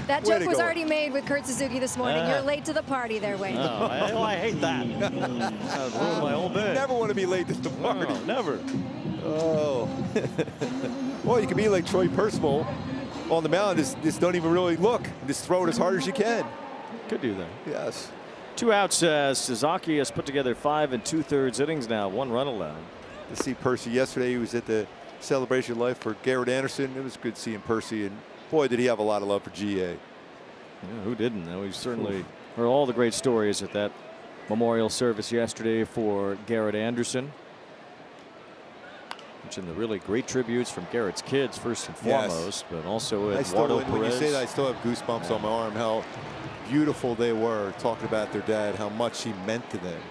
That joke was already made with Kurt Suzuki this morning. You're late to the party there, Wayne. Oh, I hate that. I'd ruin my whole day. Never want to be late to the party. No, never. Oh. Well, you can be like Troy Percival on the mound. Just don't even really look. Just throw it as hard as you can. Could do that. Yes. 2 outs as Sasaki has put together 5 2/3 innings now. 1 run allowed. To see Percy yesterday, he was at the celebration of life for Garrett Anderson. It was good seeing Percy, and boy, did he have a lot of love for GA. Yeah, who didn't? We certainly heard all the great stories at that memorial service yesterday for Garrett Anderson. Mentioned the really great tributes from Garrett's kids first and foremost, but also Eduardo Perez. When you say that, I still have goosebumps on my arm. How beautiful they were, talking about their dad, how much he meant to them,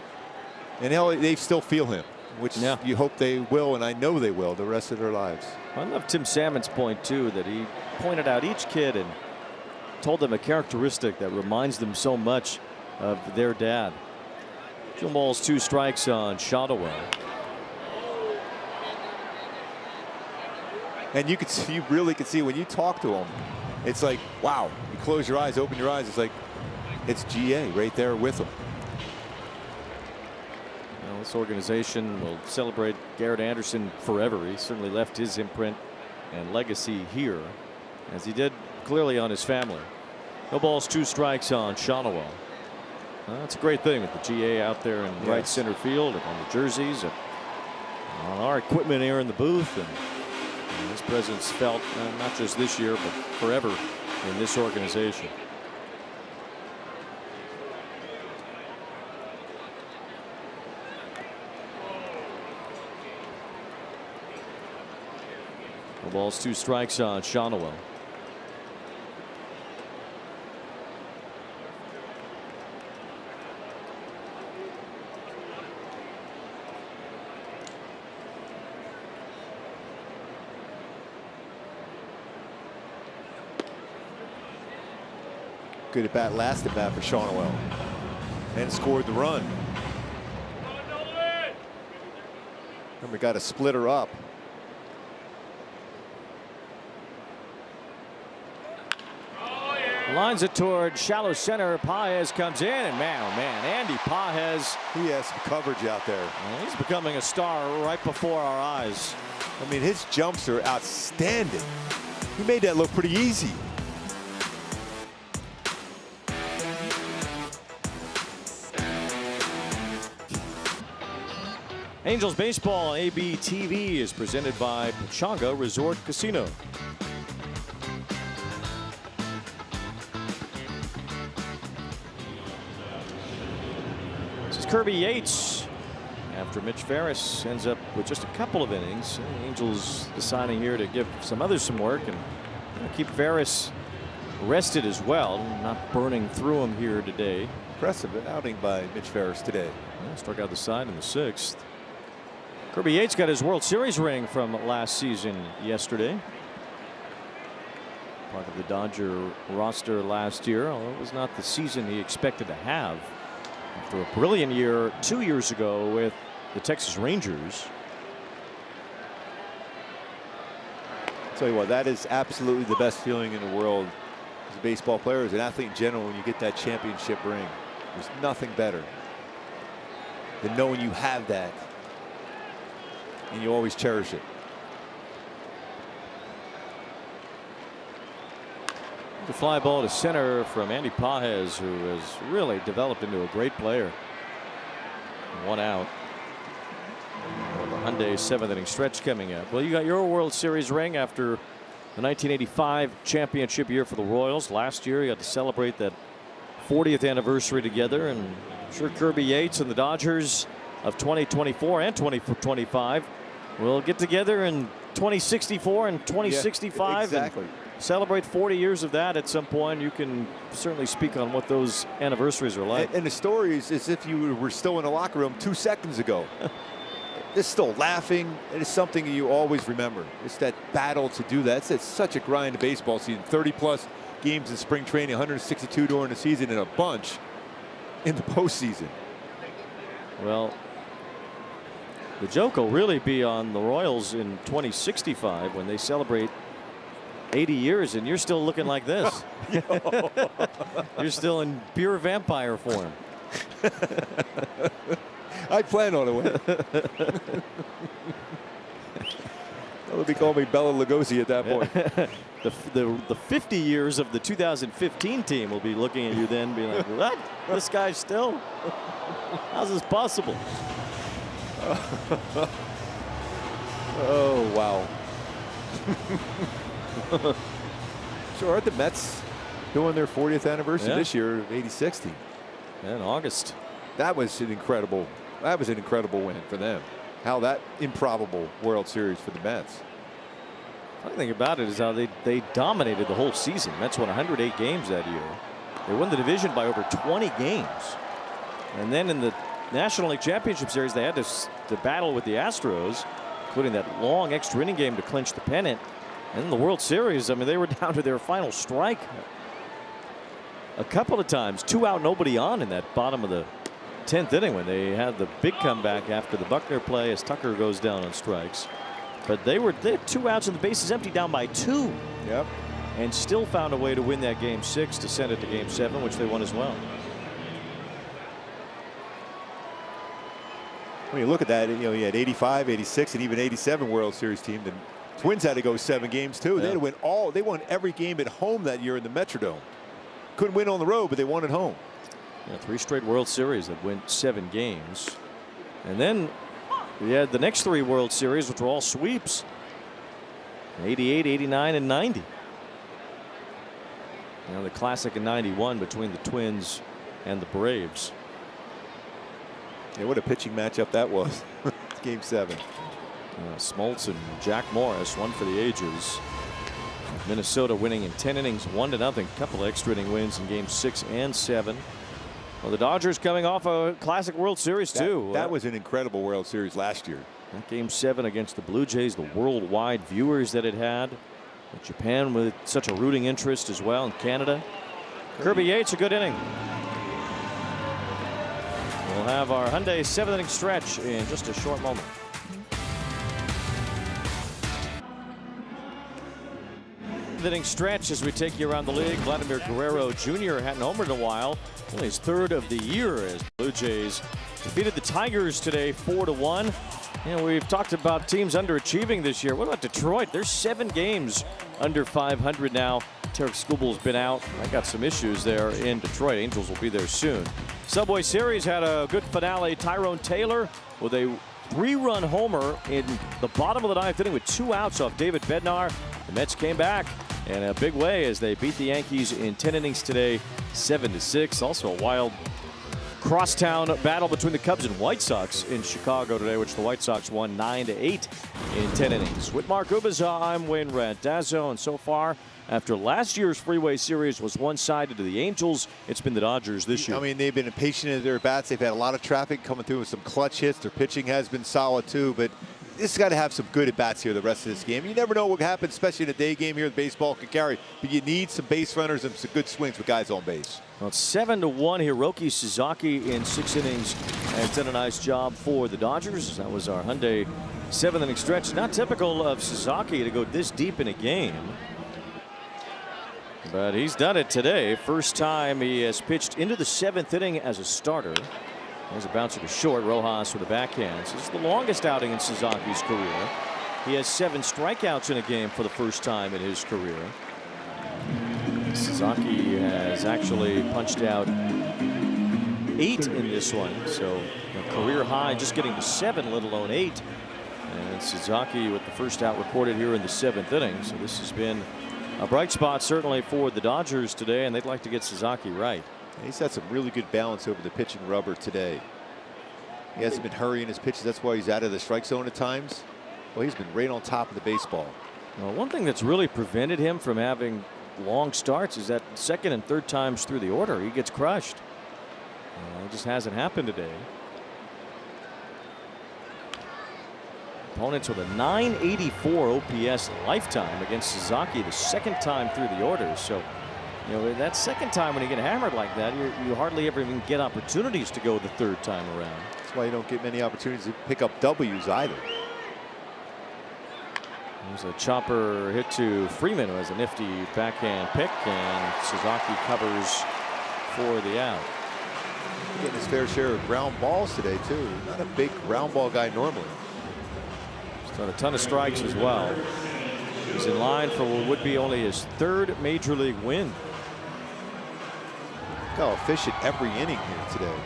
and how they still feel him, which you hope they will, and I know they will, the rest of their lives. I love Tim Salmon's point too, that he pointed out each kid and told them a characteristic that reminds them so much of their dad. 2 balls, 2 strikes on Shotwell. And you could see, you really could see when you talk to him, it's like, wow, you close your eyes, open your eyes, it's like, it's GA right there with him. Well, this organization will celebrate Garrett Anderson forever. He certainly left his imprint and legacy here, as he did clearly on his family. 2 balls, 2 strikes on Shotwell. That's a great thing with the GA out there in right center field, and on the jerseys, and on our equipment here in the booth. And his presence felt not just this year, but forever in this organization. The balls, 2 strikes on Shotwell. Good at bat, last at bat for Shotwell, and scored the run. And we got a splitter up. Lines it toward shallow center. Pages comes in, and man, oh man, Andy Pages. He has some coverage out there. Well, he's becoming a star right before our eyes. I mean, his jumps are outstanding. He made that look pretty easy. Angels Baseball on AB TV is presented by Pechanga Resort Casino. This is Kirby Yates. After Mitch Ferris ends up with just a couple of innings, Angels deciding here to give some others some work and keep Ferris rested as well, not burning through him here today. Impressive outing by Mitch Ferris today. Struck out the side in the 6th. Kirby Yates got his World Series ring from last season yesterday. Part of the Dodger roster last year, although it was not the season he expected to have after a brilliant year 2 years ago with the Texas Rangers. I'll tell you what, that is absolutely the best feeling in the world as a baseball player, as an athlete in general, when you get that championship ring. There's nothing better than knowing you have that and you always cherish it. The fly ball to center from Andy Pages, who has really developed into a great player. 1 out. Well, the Hyundai 7th inning stretch coming up. Well, you got your World Series ring after the 1985 championship year for the Royals. Last year, you got to celebrate that 40th anniversary together, and I'm sure Kirby Yates and the Dodgers of 2024 and 2025 will get together in 2064 and 2065. Yeah, exactly. And celebrate 40 years of that at some point. You can certainly speak on what those anniversaries are like. And the story is as if you were still in the locker room 2 seconds ago. They're still laughing. It is something you always remember. It's that battle to do that. It's such a grind of baseball season. 30+ games in spring training, 162 during the season, and a bunch in the postseason. Well, the joke will really be on the Royals in 2065 when they celebrate 80 years and you're still looking like this. You're still in pure vampire form. I'd plan on it. They'll be calling me Bela Lugosi at that point. The 50 years of the 2015 team will be looking at you then, being like, "What? This guy's still? How's this possible?" Oh wow. So aren't the Mets doing their 40th anniversary this year of '86 team? In August. That was an incredible win for them. How that improbable World Series for the Mets. Funny thing about it is how they dominated the whole season. Mets won 108 games that year. They won the division by over 20 games. And then in the National League Championship Series, they had to battle with the Astros, including that long extra inning game to clinch the pennant. And in the World Series, I mean, they were down to their final strike a couple of times. 2 out, nobody on in that bottom of the 10th inning when they had the big comeback after the Buckner play as Tucker goes down on strikes. But they had 2 outs and the bases empty, down by 2. Yep. And still found a way to win that game 6 to send it to game 7, which they won as well. When you look at that, you know, you had 85, 86, and even 87 World Series team. The Twins had to go 7 games too. They had to win they won every game at home that year in the Metrodome. Couldn't win on the road, but they won at home. Yeah, 3 straight World Series that went 7 games. And then we had the next 3 World Series, which were all sweeps. 88, 89, and 90. You know, the classic in 91 between the Twins and the Braves. Yeah, what a pitching matchup that was. Game 7. Smoltz and Jack Morris, one for the ages. Minnesota winning in 10 innings, 1-0. Couple of extra inning wins in game 6 and 7. Well, the Dodgers coming off a classic World Series too. That was an incredible World Series last year. That game 7 against the Blue Jays, the worldwide viewers that it had. With Japan with such a rooting interest as well, in Canada. Kirby Yates, a good inning. We'll have our Hyundai 7th inning stretch in just a short moment. Inning stretch as we take you around the league. Vladimir Guerrero Jr. hadn't homered in a while. Only his 3rd of the year as the Blue Jays defeated the Tigers today 4-1. You know, we've talked about teams underachieving this year. What about Detroit? They're 7 games under 500 now. Tarek Skubal's been out. I got some issues there in Detroit. Angels will be there soon. Subway Series had a good finale. Tyrone Taylor with a 3-run homer in the bottom of the 9th inning with 2 outs off David Bednar. The Mets came back in a big way as they beat the Yankees in 10 innings today, 7-6. Also a wild crosstown battle between the Cubs and White Sox in Chicago today, which the White Sox won 9-8 in 10 innings. With Mark Ubiza, I'm Wayne Randazzo, and so far After last year's Freeway Series was one-sided to the Angels, it's been the Dodgers this year. I mean, they've been impatient in their bats. They've had a lot of traffic coming through with some clutch hits. Their pitching has been solid too, but this has got to have some good at-bats here the rest of this game. You never know what happens, especially in a day game here. The baseball can carry, but you need some base runners and some good swings with guys on base. Well, it's 7-1 here. Hiroki Sasaki in 6 innings has done a nice job for the Dodgers. That was our Hyundai 7th-inning stretch. Not typical of Sasaki to go this deep in a game, but he's done it today. First time he has pitched into the 7th inning as a starter. There's a bouncer to short. Rojas with a backhand. So this is the longest outing in Sasaki's career. He has 7 strikeouts in a game for the first time in his career. Sasaki has actually punched out 8 in this one. So a career high, just getting to 7, let alone 8. And Sasaki with the first out recorded here in the 7th inning. So this has been a bright spot certainly for the Dodgers today, and they'd like to get Sasaki right. He's had some really good balance over the pitching rubber today. He hasn't been hurrying his pitches. That's why he's out of the strike zone at times. Well, he's been right on top of the baseball. Well, one thing that's really prevented him from having long starts is that second and third times through the order he gets crushed. It just hasn't happened today. Opponents with a 984 OPS lifetime against Sasaki the second time through the order. So, you know, that second time when you get hammered like that, you hardly ever even get opportunities to go the third time around. That's why you don't get many opportunities to pick up W's either. There's a chopper hit to Freeman, who has a nifty backhand pick, and Sasaki covers for the out. Getting his fair share of ground balls today too. Not a big ground ball guy normally. He's done a ton of strikes as well. He's in line for what would be only his 3rd major league win. Look how efficient every inning here today.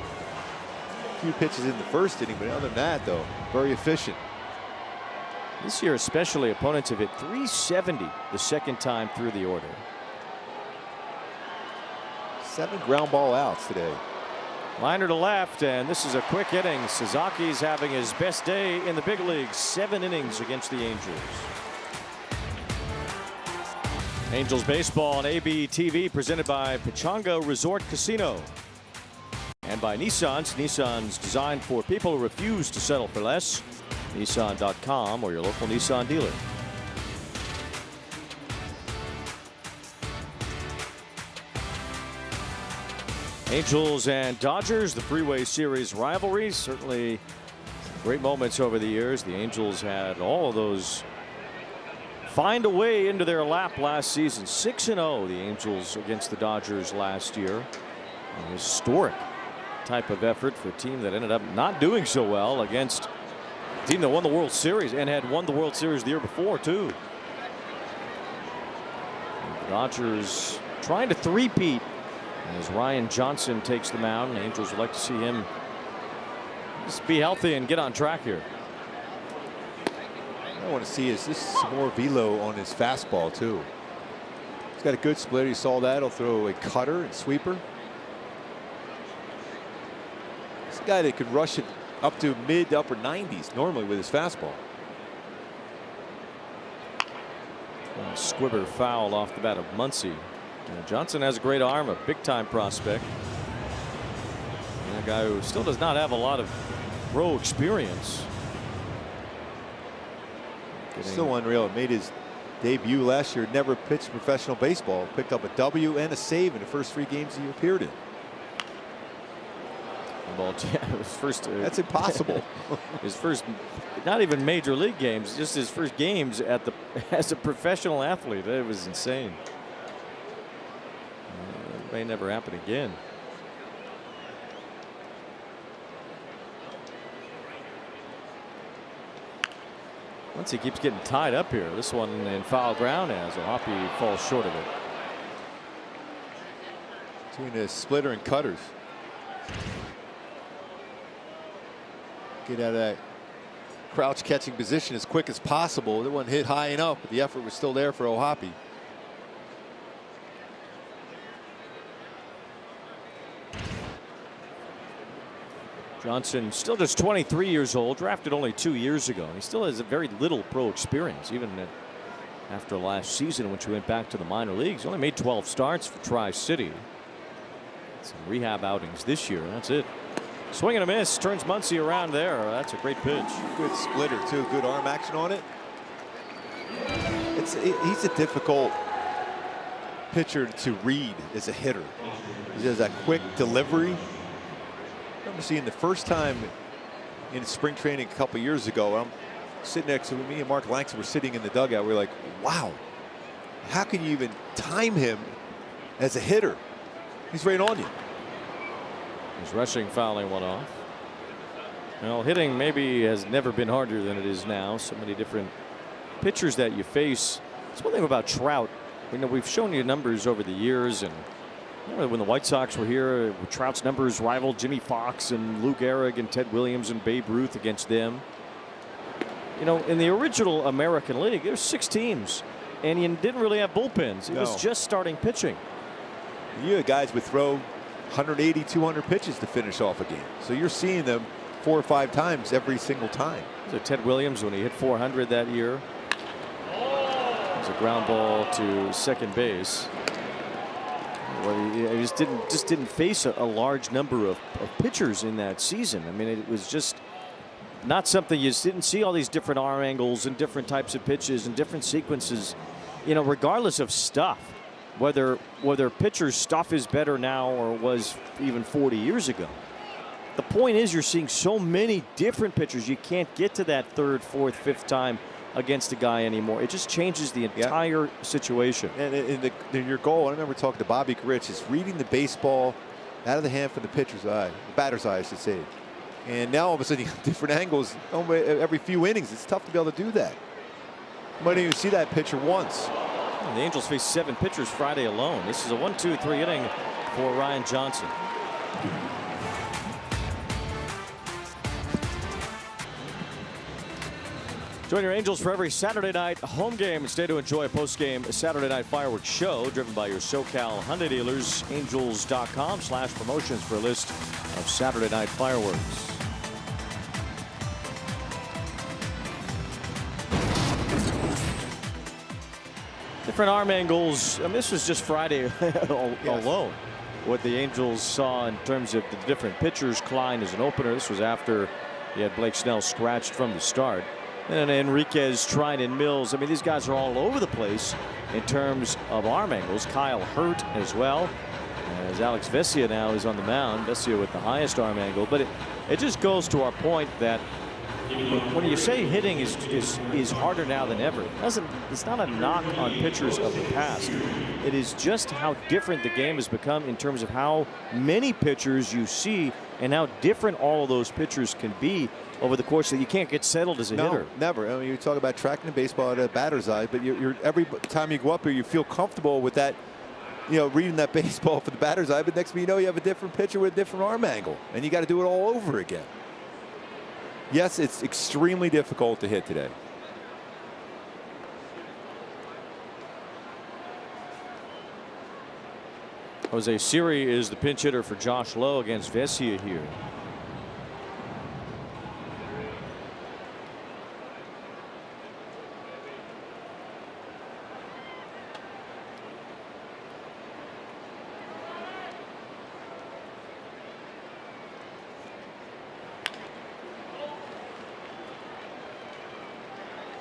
A few pitches in the first inning, but other than that, though, very efficient. This year especially, opponents have hit 370 the second time through the order. 7 ground ball outs today. Liner to left, and this is a quick inning. Sasaki's having his best day in the big leagues. 7 innings against the Angels. Angels baseball on AB TV, presented by Pechanga Resort Casino and by Nissan's. Nissan's designed for people who refuse to settle for less. Nissan.com or your local Nissan dealer. Angels and Dodgers, the Freeway Series rivalry. Certainly great moments over the years. The Angels had all of those find a way into their lap last season. 6-0 the Angels against the Dodgers last year. A historic type of effort for a team that ended up not doing so well against a team that won the World Series and had won the World Series the year before too. The Dodgers trying to three-peat as Ryan Johnson takes the mound. The Angels would like to see him just be healthy and get on track here. What I want to see is this some more velo on his fastball too. He's got a good splitter. You saw that. He'll throw a cutter and sweeper. This guy that could rush it up to mid to upper 90s normally with his fastball. Squibber foul off the bat of Muncy. Johnson has a great arm, a big-time prospect. And a guy who still does not have a lot of pro experience. Still unreal. Made his debut last year. Never pitched professional baseball. Picked up a W and a save in the first 3 games he appeared in. Well, his first. That's impossible. His first, not even major league games, just his first games at the as a professional athlete. It was insane. It may never happen again. Once he keeps getting tied up here. This one in foul ground as Ohapi falls short of it. Between the splitter and cutters. Get out of that crouch catching position as quick as possible. It wasn't hit high enough, but the effort was still there for Ohapi. Johnson still just 23 years old, drafted only 2 years ago. He still has a very little pro experience, even at after last season, when she went back to the minor leagues. Only made 12 starts for Tri-City. Some rehab outings this year. That's it. Swing and a miss. Turns Muncy around there. That's a great pitch. Good splitter too. Good arm action on it. He's a difficult pitcher to read as a hitter. He has that quick delivery. I remember seeing the first time in spring training a couple years ago. I'm sitting next to me and Mark Langston were sitting in the dugout. We're like, wow, how can you even time him as a hitter? He's right on you. He's rushing, fouling one off. Well, hitting maybe has never been harder than it is now. So many different pitchers that you face. That's one thing about Trout. You know, we've shown you numbers over the years, and when the White Sox were here, Trout's numbers rivaled Jimmy Fox and Lou Gehrig and Ted Williams and Babe Ruth against them. You know, in the original American League, there's 6 teams, and you didn't really have bullpens. It was just starting pitching. You had guys would throw 180, 200 pitches to finish off a game. So you're seeing them 4 or 5 times every single time. So Ted Williams, when he hit 400 that year, it was a ground ball to second base. Well, he just didn't face a large number of pitchers in that season. I mean, it was just not something you didn't see, all these different arm angles and different types of pitches and different sequences. You know, regardless of stuff, whether pitchers' stuff is better now or was even 40 years ago. The point is, you're seeing so many different pitchers. You can't get to that 3rd, 4th, 5th time against a guy anymore. It just changes the entire situation. And in your goal, I remember talking to Bobby Grich, is reading the baseball out of the hand from the pitcher's eye, the batter's eye, I should say. And now all of a sudden you have different angles every few innings. It's tough to be able to do that. You might even see that pitcher once. And the Angels faced 7 pitchers Friday alone. This is a 1-2-3 inning for Ryan Johnson. Join your Angels for every Saturday night home game and stay to enjoy a post-game Saturday night fireworks show driven by your SoCal Hyundai dealers. Angels.com/promotions for a list of Saturday night fireworks. Different arm angles. And this was just Friday alone. What the Angels saw in terms of the different pitchers. Klein as an opener. This was after he had Blake Snell scratched from the start. And Enriquez, Trine, and Mills. I mean, these guys are all over the place in terms of arm angles. Kyle Hurt as well, as Alex Vesia now is on the mound. Vesia with the highest arm angle. But it just goes to our point that when you say hitting is harder now than ever, it's not a knock on pitchers of the past. It is just how different the game has become in terms of how many pitchers you see and how different all of those pitchers can be over the course that you can't get settled as a hitter. Never. I mean, you talk about tracking the baseball at a batter's eye, but you're every time you go up here, you feel comfortable with that, you know, reading that baseball for the batter's eye. But next thing you know, you have a different pitcher with a different arm angle, and you got to do it all over again. Yes, it's extremely difficult to hit today. Jose Siri is the pinch hitter for Josh Lowe against Vesia here.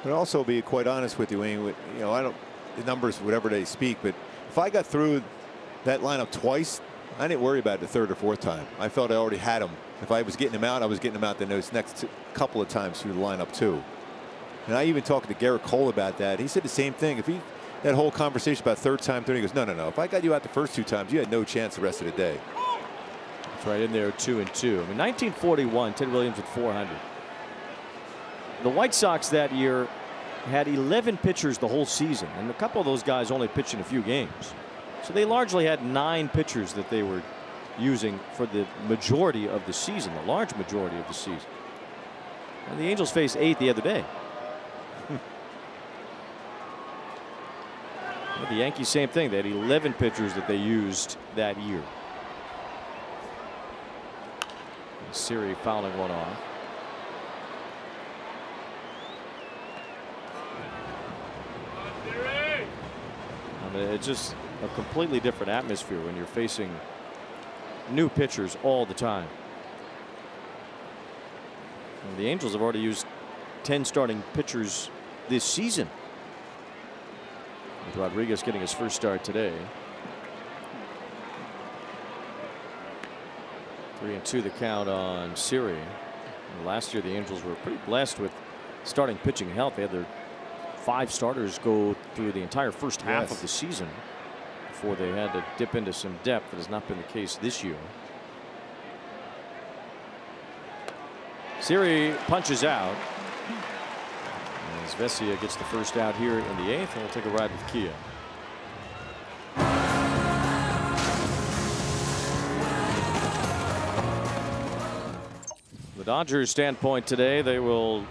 But also, be quite honest with you, Wayne, you know, I don't, the numbers, whatever they speak, but if I got through that lineup twice, I didn't worry about it the 3rd or 4th time. I felt I already had him. If I was getting him out, I was getting him out the next couple of times through the lineup too. And I even talked to Garrett Cole about that. He said the same thing. If he that whole conversation about 3rd time, he goes, no. If I got you out the first 2 times, you had no chance the rest of the day. That's right in there, 2-2. I mean, 1941, Ted Williams at 400. The White Sox that year had 11 pitchers the whole season, and a couple of those guys only pitched in a few games. So they largely had 9 pitchers that they were using for the majority of the season, the large majority of the season. And the Angels faced 8 the other day. The Yankees, same thing. They had 11 pitchers that they used that year. And Siri fouling one off. I mean, it's just a completely different atmosphere when you're facing new pitchers all the time. And the Angels have already used 10 starting pitchers this season, with Rodriguez getting his first start today. 3-2 the count on Siri. And last year the Angels were pretty blessed with starting pitching health. They had their 5 starters go through the entire first half of the season before they had to dip into some depth. That has not been the case this year. Siri punches out as Vesia gets the first out here in the 8th, and we'll take a ride with Kia. The Dodgers standpoint today, they will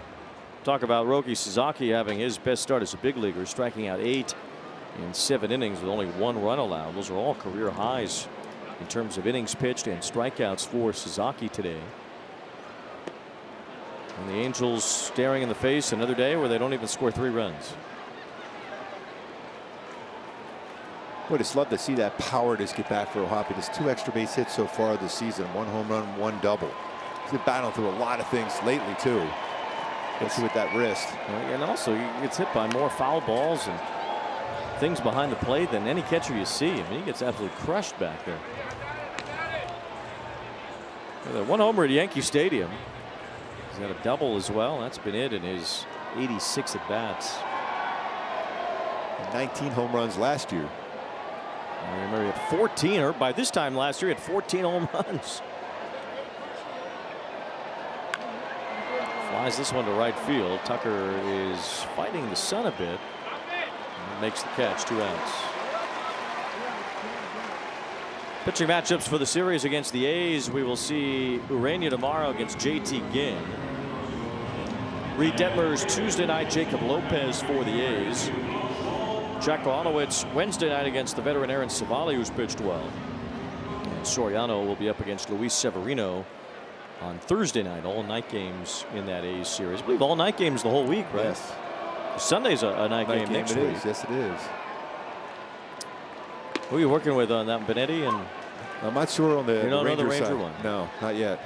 talk about Roki Sasaki having his best start as a big leaguer, striking out 8 in 7 innings with only 1 run allowed. Those are all career highs in terms of innings pitched and strikeouts for Sasaki today. And the Angels staring in the face another day where they don't even score 3 runs. Would just love to see that power just get back for O'Hoppe. There's 2 extra base hits so far this season, 1 home run, 1 double. He's been battling through a lot of things lately too. Especially with that wrist. And also he gets hit by more foul balls and things behind the plate than any catcher you see. I mean, he gets absolutely crushed back there. The 1 homer at Yankee Stadium. He's got a double as well. That's been it in his 86 at bats. 19 home runs last year. I remember he had 14, or by this time last year, he had 14 home runs. Flies this one to right field. Tucker is fighting the sun a bit. And makes the catch, 2 outs. Pitching matchups for the series against the A's. We will see Urania tomorrow against JT Ginn. Reed Detmers Tuesday night. Jacob Lopez for the A's. Jack Rolowitz Wednesday night against the veteran Aaron Savali, who's pitched well. And Soriano will be up against Luis Severino on Thursday night. All night games in that A's series. I believe all night games the whole week, right? Yes. Sunday's a night game next week. Yes, it is. Who are you working with on that, Benetti? And I'm not sure on the you don't know the Ranger side. one. No, not yet.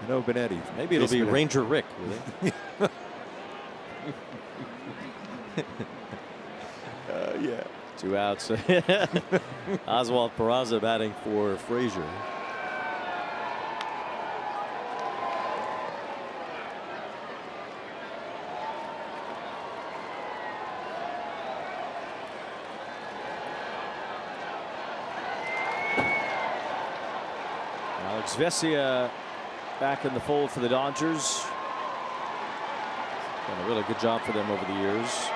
I know Benetti. Maybe it'll be Ranger Rick. Yeah. 2 outs. Oswald Peraza batting for Frazier. Alex Vesia back in the fold for the Dodgers. Done a really good job for them over the years.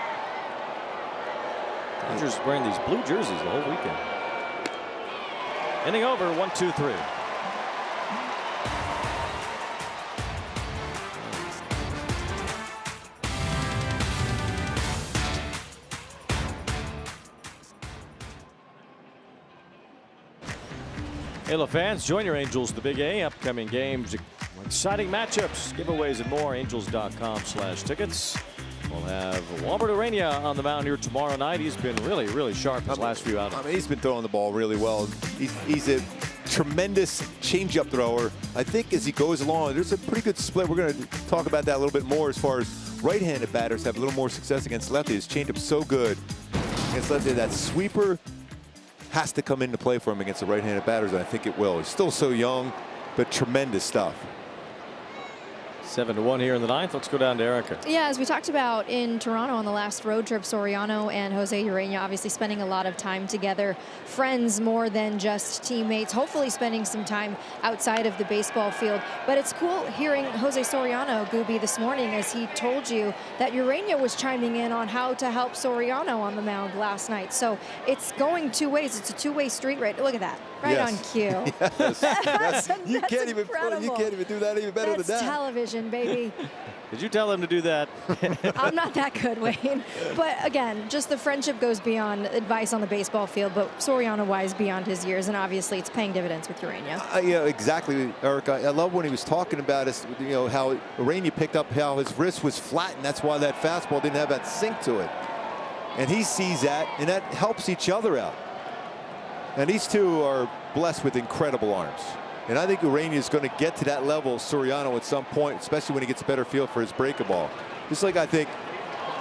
Dodgers wearing these blue jerseys the whole weekend. Inning over, 1-2-3. Halo fans, join your Angels, the Big A. Upcoming games, exciting matchups, giveaways, and more. Angels.com/tickets. We'll have Walbert Urania on the mound here tomorrow night. He's been really, really sharp his last few outings. I mean, he's been throwing the ball really well. He's a tremendous changeup thrower. I think as he goes along, there's a pretty good split. We're going to talk about that a little bit more as far as right-handed batters have a little more success against lefty. His changeup's so good against lefty. That sweeper has to come into play for him against the right-handed batters, and I think it will. He's still so young, but tremendous stuff. 7-1 here in the 9th. Let's go down to Erica. Yeah, as we talked about in Toronto on the last road trip, Soriano and Jose Urania obviously spending a lot of time together, friends more than just teammates, hopefully spending some time outside of the baseball field. But it's cool hearing Jose Soriano, Gooby, this morning as he told you that Urania was chiming in on how to help Soriano on the mound last night. So it's going 2 ways. It's a 2-way street right. Look at that. Right on cue. Yes. You can't even do that even better That's than that. Television, baby. Did you tell him to do that? I'm not that good, Wayne. But again, just the friendship goes beyond advice on the baseball field, but Soriano-wise beyond his years, and obviously it's paying dividends with Urania. Yeah, exactly, Eric. I love when he was talking about us, how Urania picked up how his wrist was flat, and that's why that fastball didn't have that sink to it. And he sees that, and that helps each other out. And these two are blessed with incredible arms. And I think Urania is going to get to that level of Soriano at some point, especially when he gets a better feel for his breaking ball. Just like I think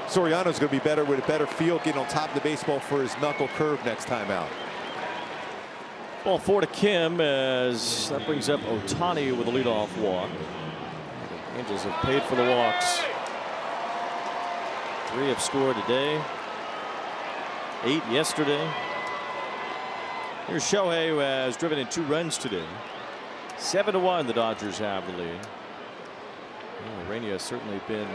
Soriano is going to be better with a better feel getting on top of the baseball for his knuckle curve next time out. Ball 4 to Kim as that brings up Ohtani with a leadoff walk. The Angels have paid for the walks. 3 have scored today. 8 yesterday. Here's Shohei, who has driven in 2 runs today. 7-1 the Dodgers have the lead. Well, Urania has certainly been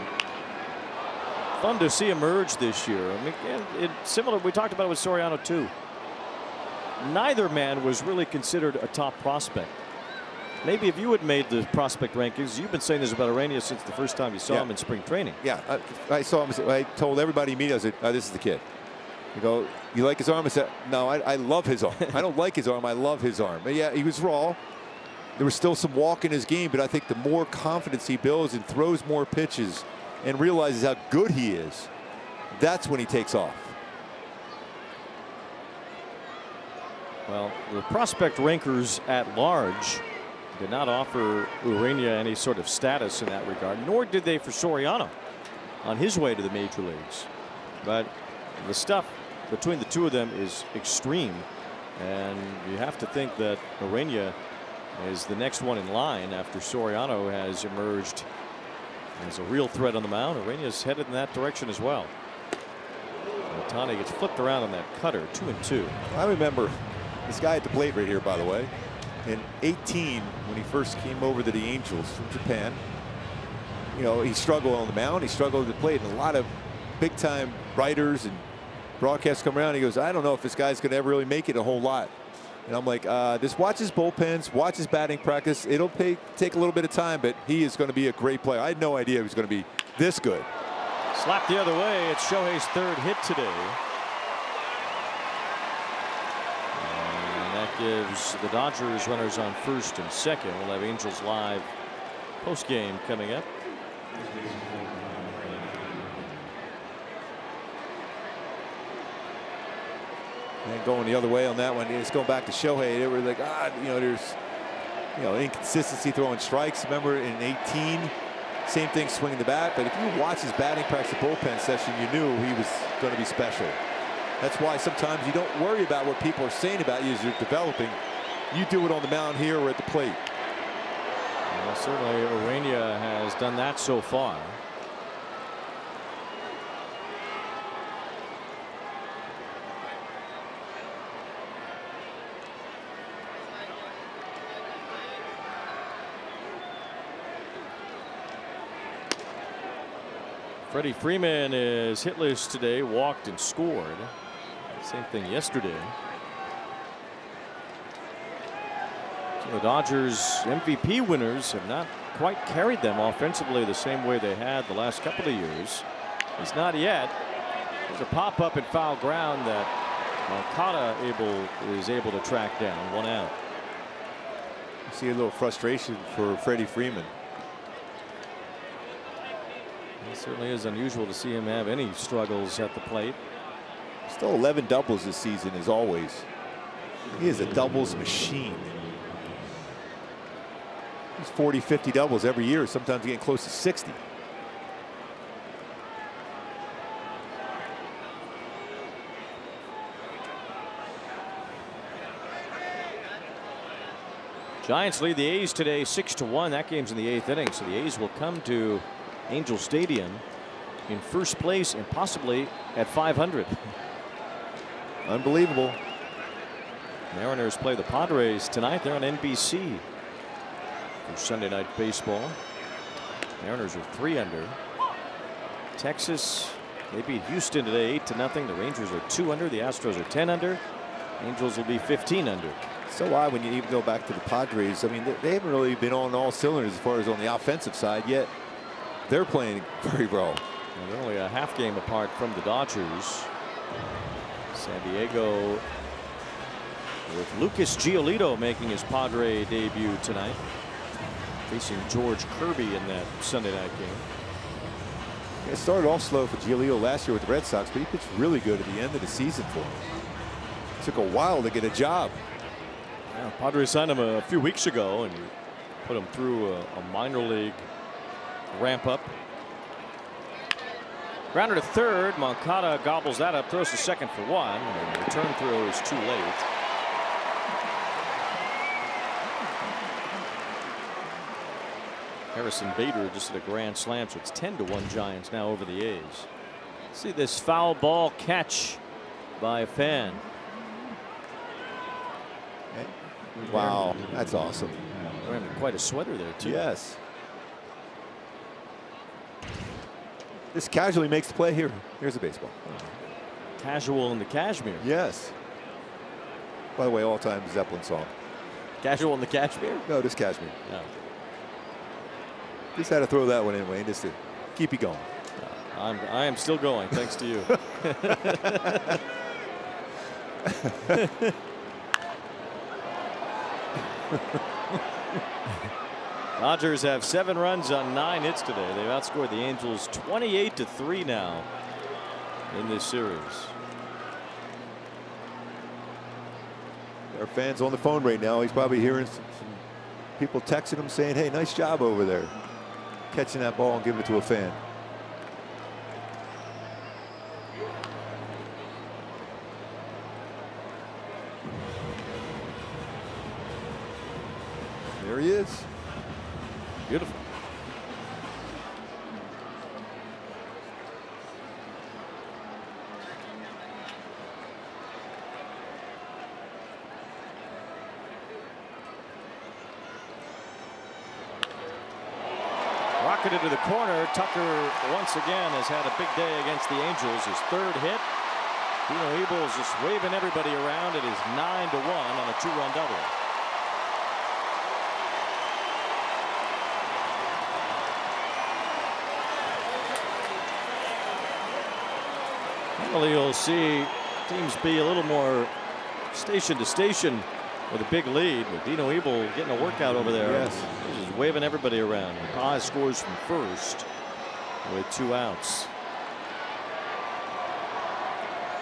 fun to see emerge this year. I mean, it's similar. We talked about it with Soriano too. Neither man was really considered a top prospect. Maybe if you had made the prospect rankings, you've been saying this about Urania since the first time you saw him in spring training. Yeah, I saw him. I told everybody immediately, I said, oh, this is the kid. You go, you like his arm? I said, no, I love his arm. I don't like his arm. I love his arm. But yeah, he was raw. There was still some walk in his game, but I think the more confidence he builds and throws more pitches and realizes how good he is, that's when he takes off. Well, the prospect rankers at large did not offer Urania any sort of status in that regard, nor did they for Soriano on his way to the major leagues. But the stuff between the two of them is extreme, and you have to think that Urania is the next one in line after Soriano has emerged as a real threat on the mound. Urania is headed in that direction as well. Ohtani gets flipped around on that cutter. 2-2. I remember this guy at the plate right here, by the way, in 18 when he first came over to the Angels from Japan. You know, he struggled on the mound, he struggled at the plate, and a lot of big time writers and broadcasts come around. He goes, I don't know if this guy's going to ever really make it a whole lot. And I'm like, just watch his bullpens, watch his batting practice. It'll take a little bit of time, but he is going to be a great player. I had no idea he was going to be this good. Slapped the other way. It's Shohei's 3rd hit today. And that gives the Dodgers runners on 1st and 2nd. We'll have Angels Live post-game coming up. And going the other way on that one, it's going back to Shohei. They were like, there's, inconsistency throwing strikes. Remember in 18, same thing swinging the bat. But if you watch his batting practice bullpen session, you knew he was going to be special. That's why sometimes you don't worry about what people are saying about you as you're developing. You do it on the mound here or at the plate. Well, certainly Urania has done that so far. Freddie Freeman is hitless today, walked and scored. Same thing yesterday. So the Dodgers MVP winners have not quite carried them offensively the same way they had the last couple of years. He's not yet. There's a pop up and foul ground that Okada is able to track down. 1 out. You see a little frustration for Freddie Freeman. It certainly is unusual to see him have any struggles at the plate. Still 11 doubles this season, as always. He is a doubles machine. He's 40, 50 doubles every year, sometimes getting close to 60. Giants lead the A's today 6-1. That game's in the 8th inning, so the A's will come to Angel Stadium in first place and possibly at 500. Unbelievable. Mariners play the Padres tonight. They're on NBC for Sunday Night Baseball. Mariners are 3 under. Texas, they beat Houston today 8-0. The Rangers are 2 under. The Astros are 10 under. Angels will be 15 under. So why, when you even go back to the Padres, I mean, they haven't really been on all cylinders as far as on the offensive side yet. They're playing very well. And they're only a half game apart from the Dodgers. San Diego with Lucas Giolito making his Padre debut tonight, facing George Kirby in that Sunday night game. It started off slow for Giolito last year with the Red Sox, but he pitched really good at the end of the season for him. It took a while to get a job. Yeah, Padres signed him a few weeks ago and put him through a minor league ramp up. Grounder to third. Moncada gobbles that up, throws to second for one. And the return throw is too late. Harrison Bader just hit a grand slam, so it's 10-1 Giants now over the A's. See this foul ball catch by a fan. Wow, that's awesome. Wearing quite a sweater there, too. Yes. This casually makes the play here. Here's a baseball. Casual in the cashmere. Yes. By the way, all-time Zeppelin song. Casual in the cashmere? No, this cashmere. No. Just had to throw that one in, Wayne, just to keep you going. I am still going, thanks to you. Dodgers have 7 runs on 9 hits today. They've outscored the Angels 28-3 now in this series. Our fans on the phone right now. He's probably hearing some people texting him saying, hey, nice job over there catching that ball and giving it to a fan. There he is. Beautiful. Rocketed to the corner. Tucker once again has had a big day against the Angels. His 3rd hit. Dino Ebel's just waving everybody around. It is 9-1 on a 2-run double. Normally you'll see teams be a little more station to station with a big lead, but Dino Ebel getting a workout over there. Yes. He's just waving everybody around. Paz scores from first with 2 outs.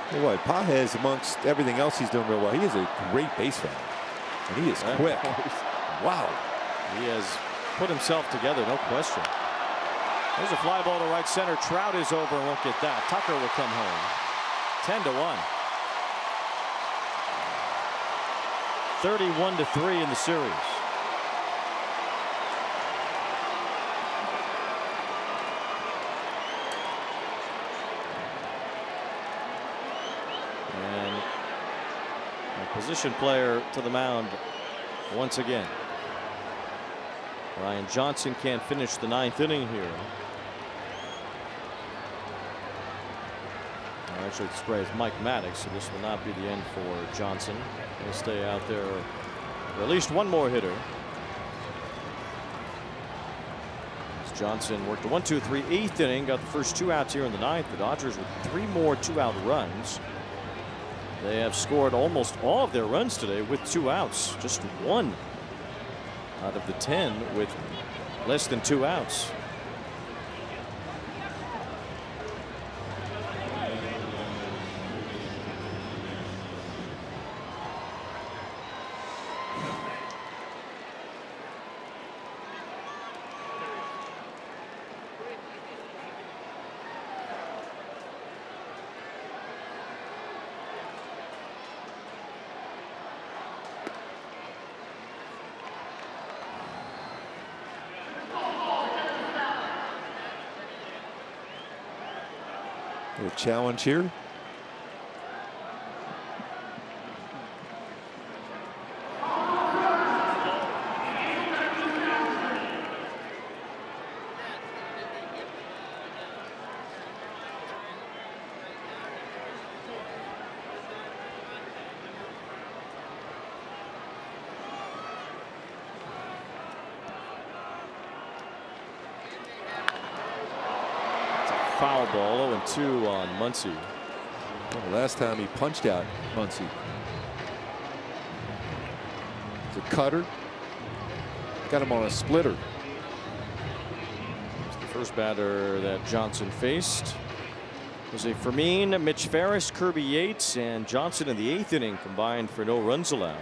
Hey, what, Paez, amongst everything else he's doing real well, he is a great base runner, and he is quick. Wow. He has put himself together, no question. There's a fly ball to right center. Trout is over and won't get that. Tucker will come home. 10-1. 31-3 in the series. And a position player to the mound once again. Ryan Johnson can't finish the 9th inning here. Actually, it's sprayed Mike Maddox, so this will not be the end for Johnson. He'll stay out there for at least one more hitter. As Johnson worked a 1-2-3 8th inning, got the first 2 outs here in the 9th. The Dodgers with 3 more 2-out runs. They have scored almost all of their runs today with 2 outs. Just 1 out of the 10 with less than 2 outs. A challenge here. Foul ball, 0-2 on Muncy. Well, last time he punched out Muncy. It's a cutter. Got him on a splitter. It's the First batter that Johnson faced was a Fermin, Mitch Ferris, Kirby Yates, and Johnson in the 8th inning combined for no runs allowed.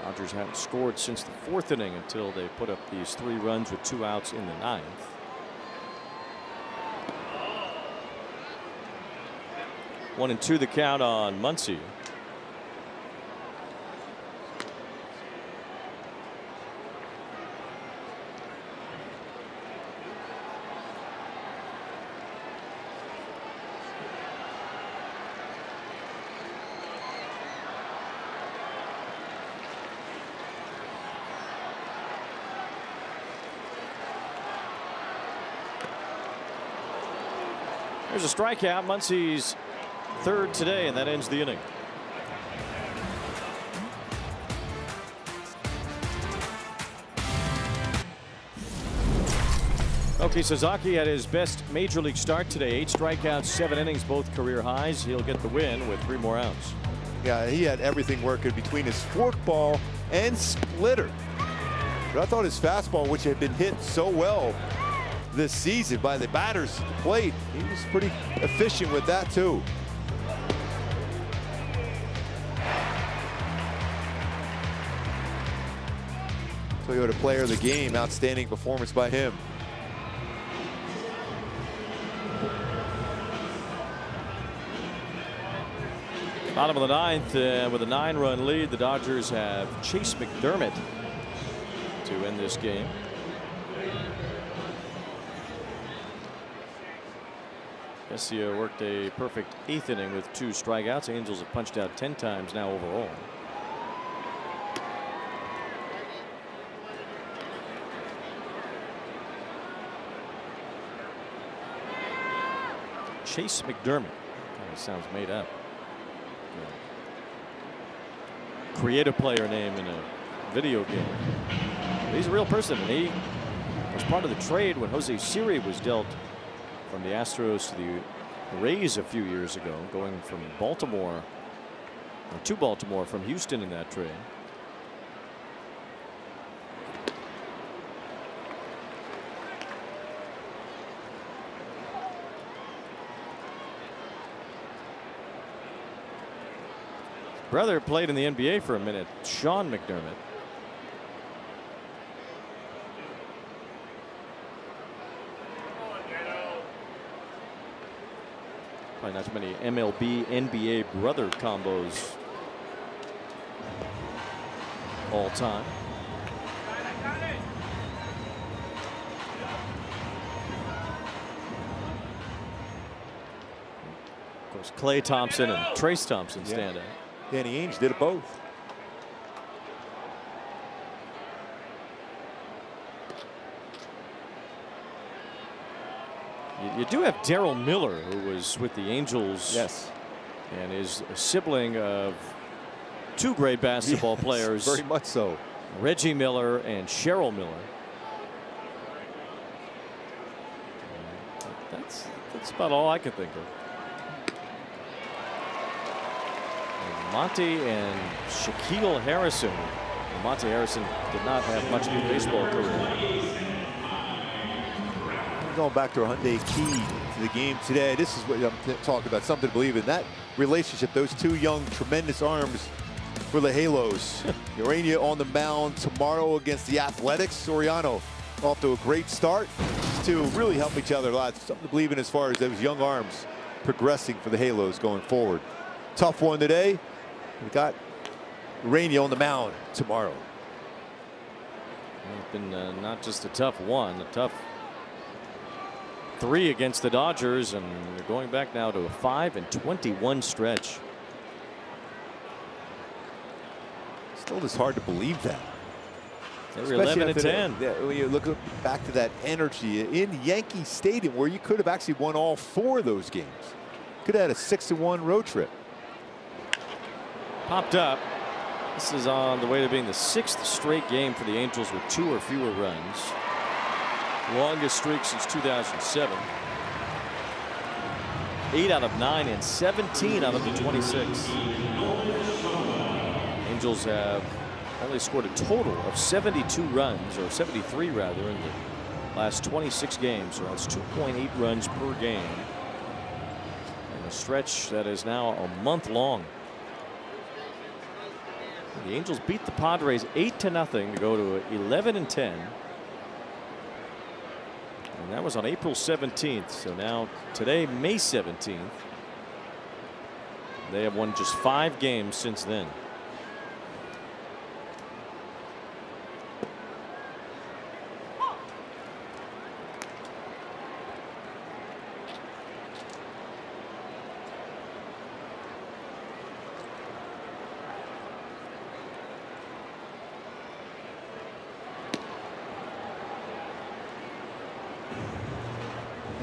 Dodgers haven't scored since the 4th inning until they put up these 3 runs with 2 outs in the 9th. One and 2 the count on Muncy. There's a strikeout. Muncy's 3rd today, and that ends the inning. Oki Sasaki had his best major league start today. 8 strikeouts, 7 innings, both career highs. He'll get the win with 3 more outs. Yeah, he had everything working between his forkball and splitter. But I thought his fastball, which had been hit so well this season by the batters at the plate, he was pretty efficient with that too. Toyota player of the game, outstanding performance by him. Bottom of the 9th, with a 9-run lead, the Dodgers have Chase McDermott to end this game. Garcia worked a perfect 8th inning with 2 strikeouts. Angels have punched out 10 times now overall. Chase McDermott. Kind of sounds made up. Creative player name in a video game. But he's a real person, and he was part of the trade when Jose Siri was dealt from the Astros to the Rays a few years ago, going from Baltimore to Baltimore from Houston in that trade. His brother played in the NBA for a minute, Sean McDermott. Probably not too many MLB, NBA brother combos all time. Of course, Klay Thompson and Trace Thompson stand out. Danny Ainge did it both. You do have Daryl Miller, who was with the Angels. Yes. And is a sibling of 2 great basketball players. Very much so. Reggie Miller and Cheryl Miller. That's about all I can think of. And Monty and Shaquille Harrison. And Monty Harrison did not have much of a baseball career. Going back to our Hyundai key to the game today. This is what I'm talking about. Something to believe in. That relationship, those 2 young, tremendous arms for the Halos. Urania on the mound tomorrow against the Athletics. Soriano off to a great start. These 2 really help each other a lot. Something to believe in as far as those young arms progressing for the Halos going forward. Tough one today. We got Urania on the mound tomorrow. Well, it's been not just a tough one, a tough 3 against the Dodgers, and they're going back now to a 5-21 stretch. Still just hard to believe that. They were 11-10. When you look back to that energy in Yankee Stadium, where you could have actually won all 4 of those games. Could have had a 6-1 road trip. Popped up. This is on the way to being the 6th straight game for the Angels with 2 or fewer runs. Longest streak since 2007. 8 out of 9 and 17 out of the 26. Angels have only scored a total of 72 runs, or 73 rather, in the Last 26 games, so that's 2.8 runs per game. And a stretch that is now a month long. The Angels beat the Padres 8-0 to go to 11-10. And that was on April 17th. So now today, May 17th. They have won just 5 games since then.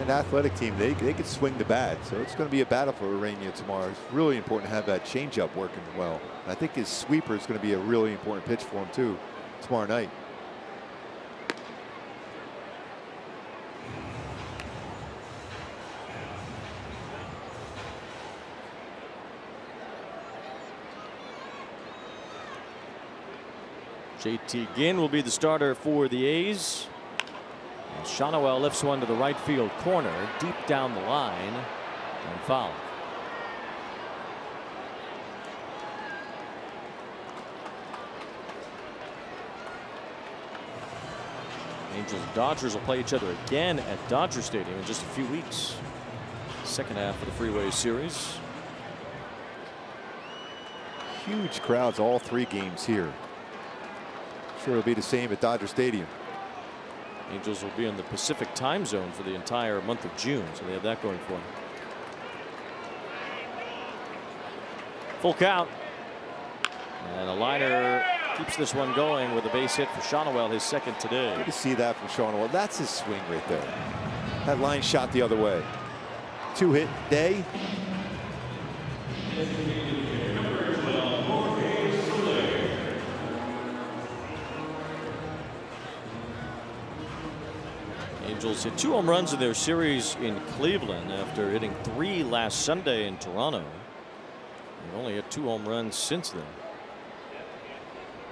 An athletic team, they could swing the bat, so it's going to be a battle for Urania tomorrow. It's really important to have that changeup working well. I think his sweeper is going to be a really important pitch for him too tomorrow night. JT Ginn will be the starter for the A's. And Shawnoel lifts one to the right field corner, deep down the line, and foul. Angels and Dodgers will play each other again at Dodger Stadium in just a few weeks. Second half of the Freeway Series. Huge crowds all 3 games here. Sure it'll be the same at Dodger Stadium. Angels will be in the Pacific time zone for the entire month of June, so they have that going for them. Full count. And a liner keeps this one going with a base hit for Shawnoel, his second today. Good to see that from Shawnoel. That's his swing right there. That line shot the other way. 2-hit day. Angels hit 2 home runs in their series in Cleveland after hitting 3 last Sunday in Toronto. They've only hit 2 home runs since then.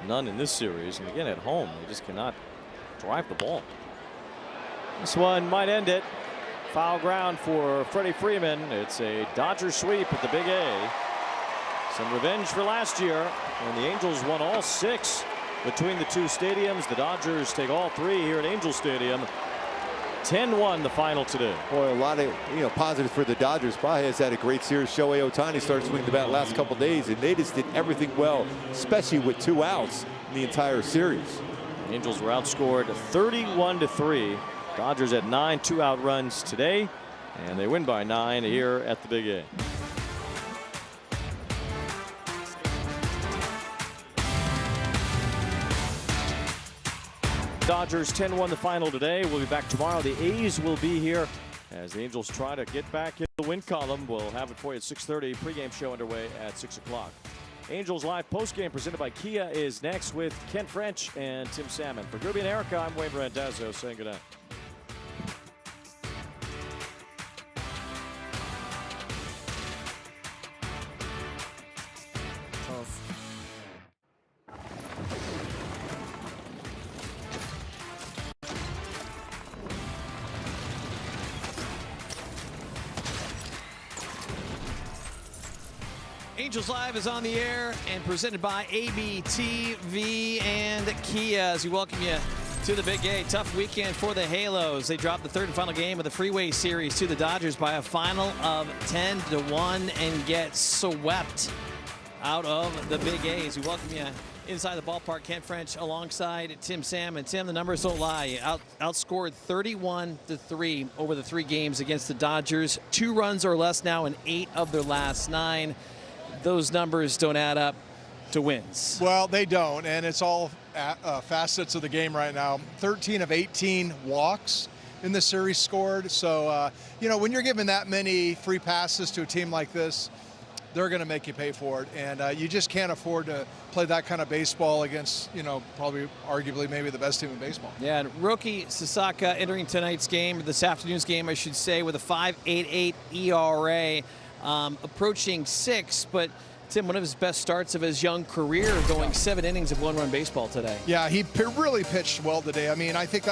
None in this series, and again at home they just cannot drive the ball. This one might end it. Foul ground for Freddie Freeman. It's a Dodger sweep at the Big A. Some revenge for last year when the Angels won all 6 between the 2 stadiums. The Dodgers take all 3 here at Angel Stadium. 10-1 the final today. Boy, a lot of positives for the Dodgers. Baez had a great series. Shohei Ohtani started swinging the bat last couple days, and they just did everything well, especially with 2 outs in the entire series. The Angels were outscored 31-3. Dodgers at 9 2-out runs today, and they win by 9 here at the Big A. Dodgers 10-1 the final today. We'll be back tomorrow. The A's will be here as the Angels try to get back in the win column. We'll have it for you at 6:30. Pregame show underway at 6 o'clock. Angels live postgame presented by Kia is next with Ken French and Tim Salmon. For Gerby and Erica, I'm Wayne Randazzo saying good night. Angels Live is on the air and presented by ABTV and Kia as we welcome you to the Big A. Tough weekend for the Halos. They dropped the 3rd and final game of the Freeway Series to the Dodgers by a final of 10-1 and get swept out of the Big A. As we welcome you inside the ballpark, Ken French alongside Tim Salmon. Tim, the numbers don't lie. Outscored 31-3 over the 3 games against the Dodgers. 2 runs or less now in 8 of their last 9. Those numbers don't add up to wins. Well, they don't, and it's all facets of the game right now. 13 of 18 walks in the series scored. So, when you're giving that many free passes to a team like this, they're going to make you pay for it. And you just can't afford to play that kind of baseball against, probably arguably maybe the best team in baseball. Yeah, and Roki Sasaka entering tonight's game, this afternoon's game, I should say, with a 5.88 ERA. Approaching 6, but Tim, one of his best starts of his young career, going 7 innings of 1-run baseball today. Yeah, he really pitched well today. I mean, I think that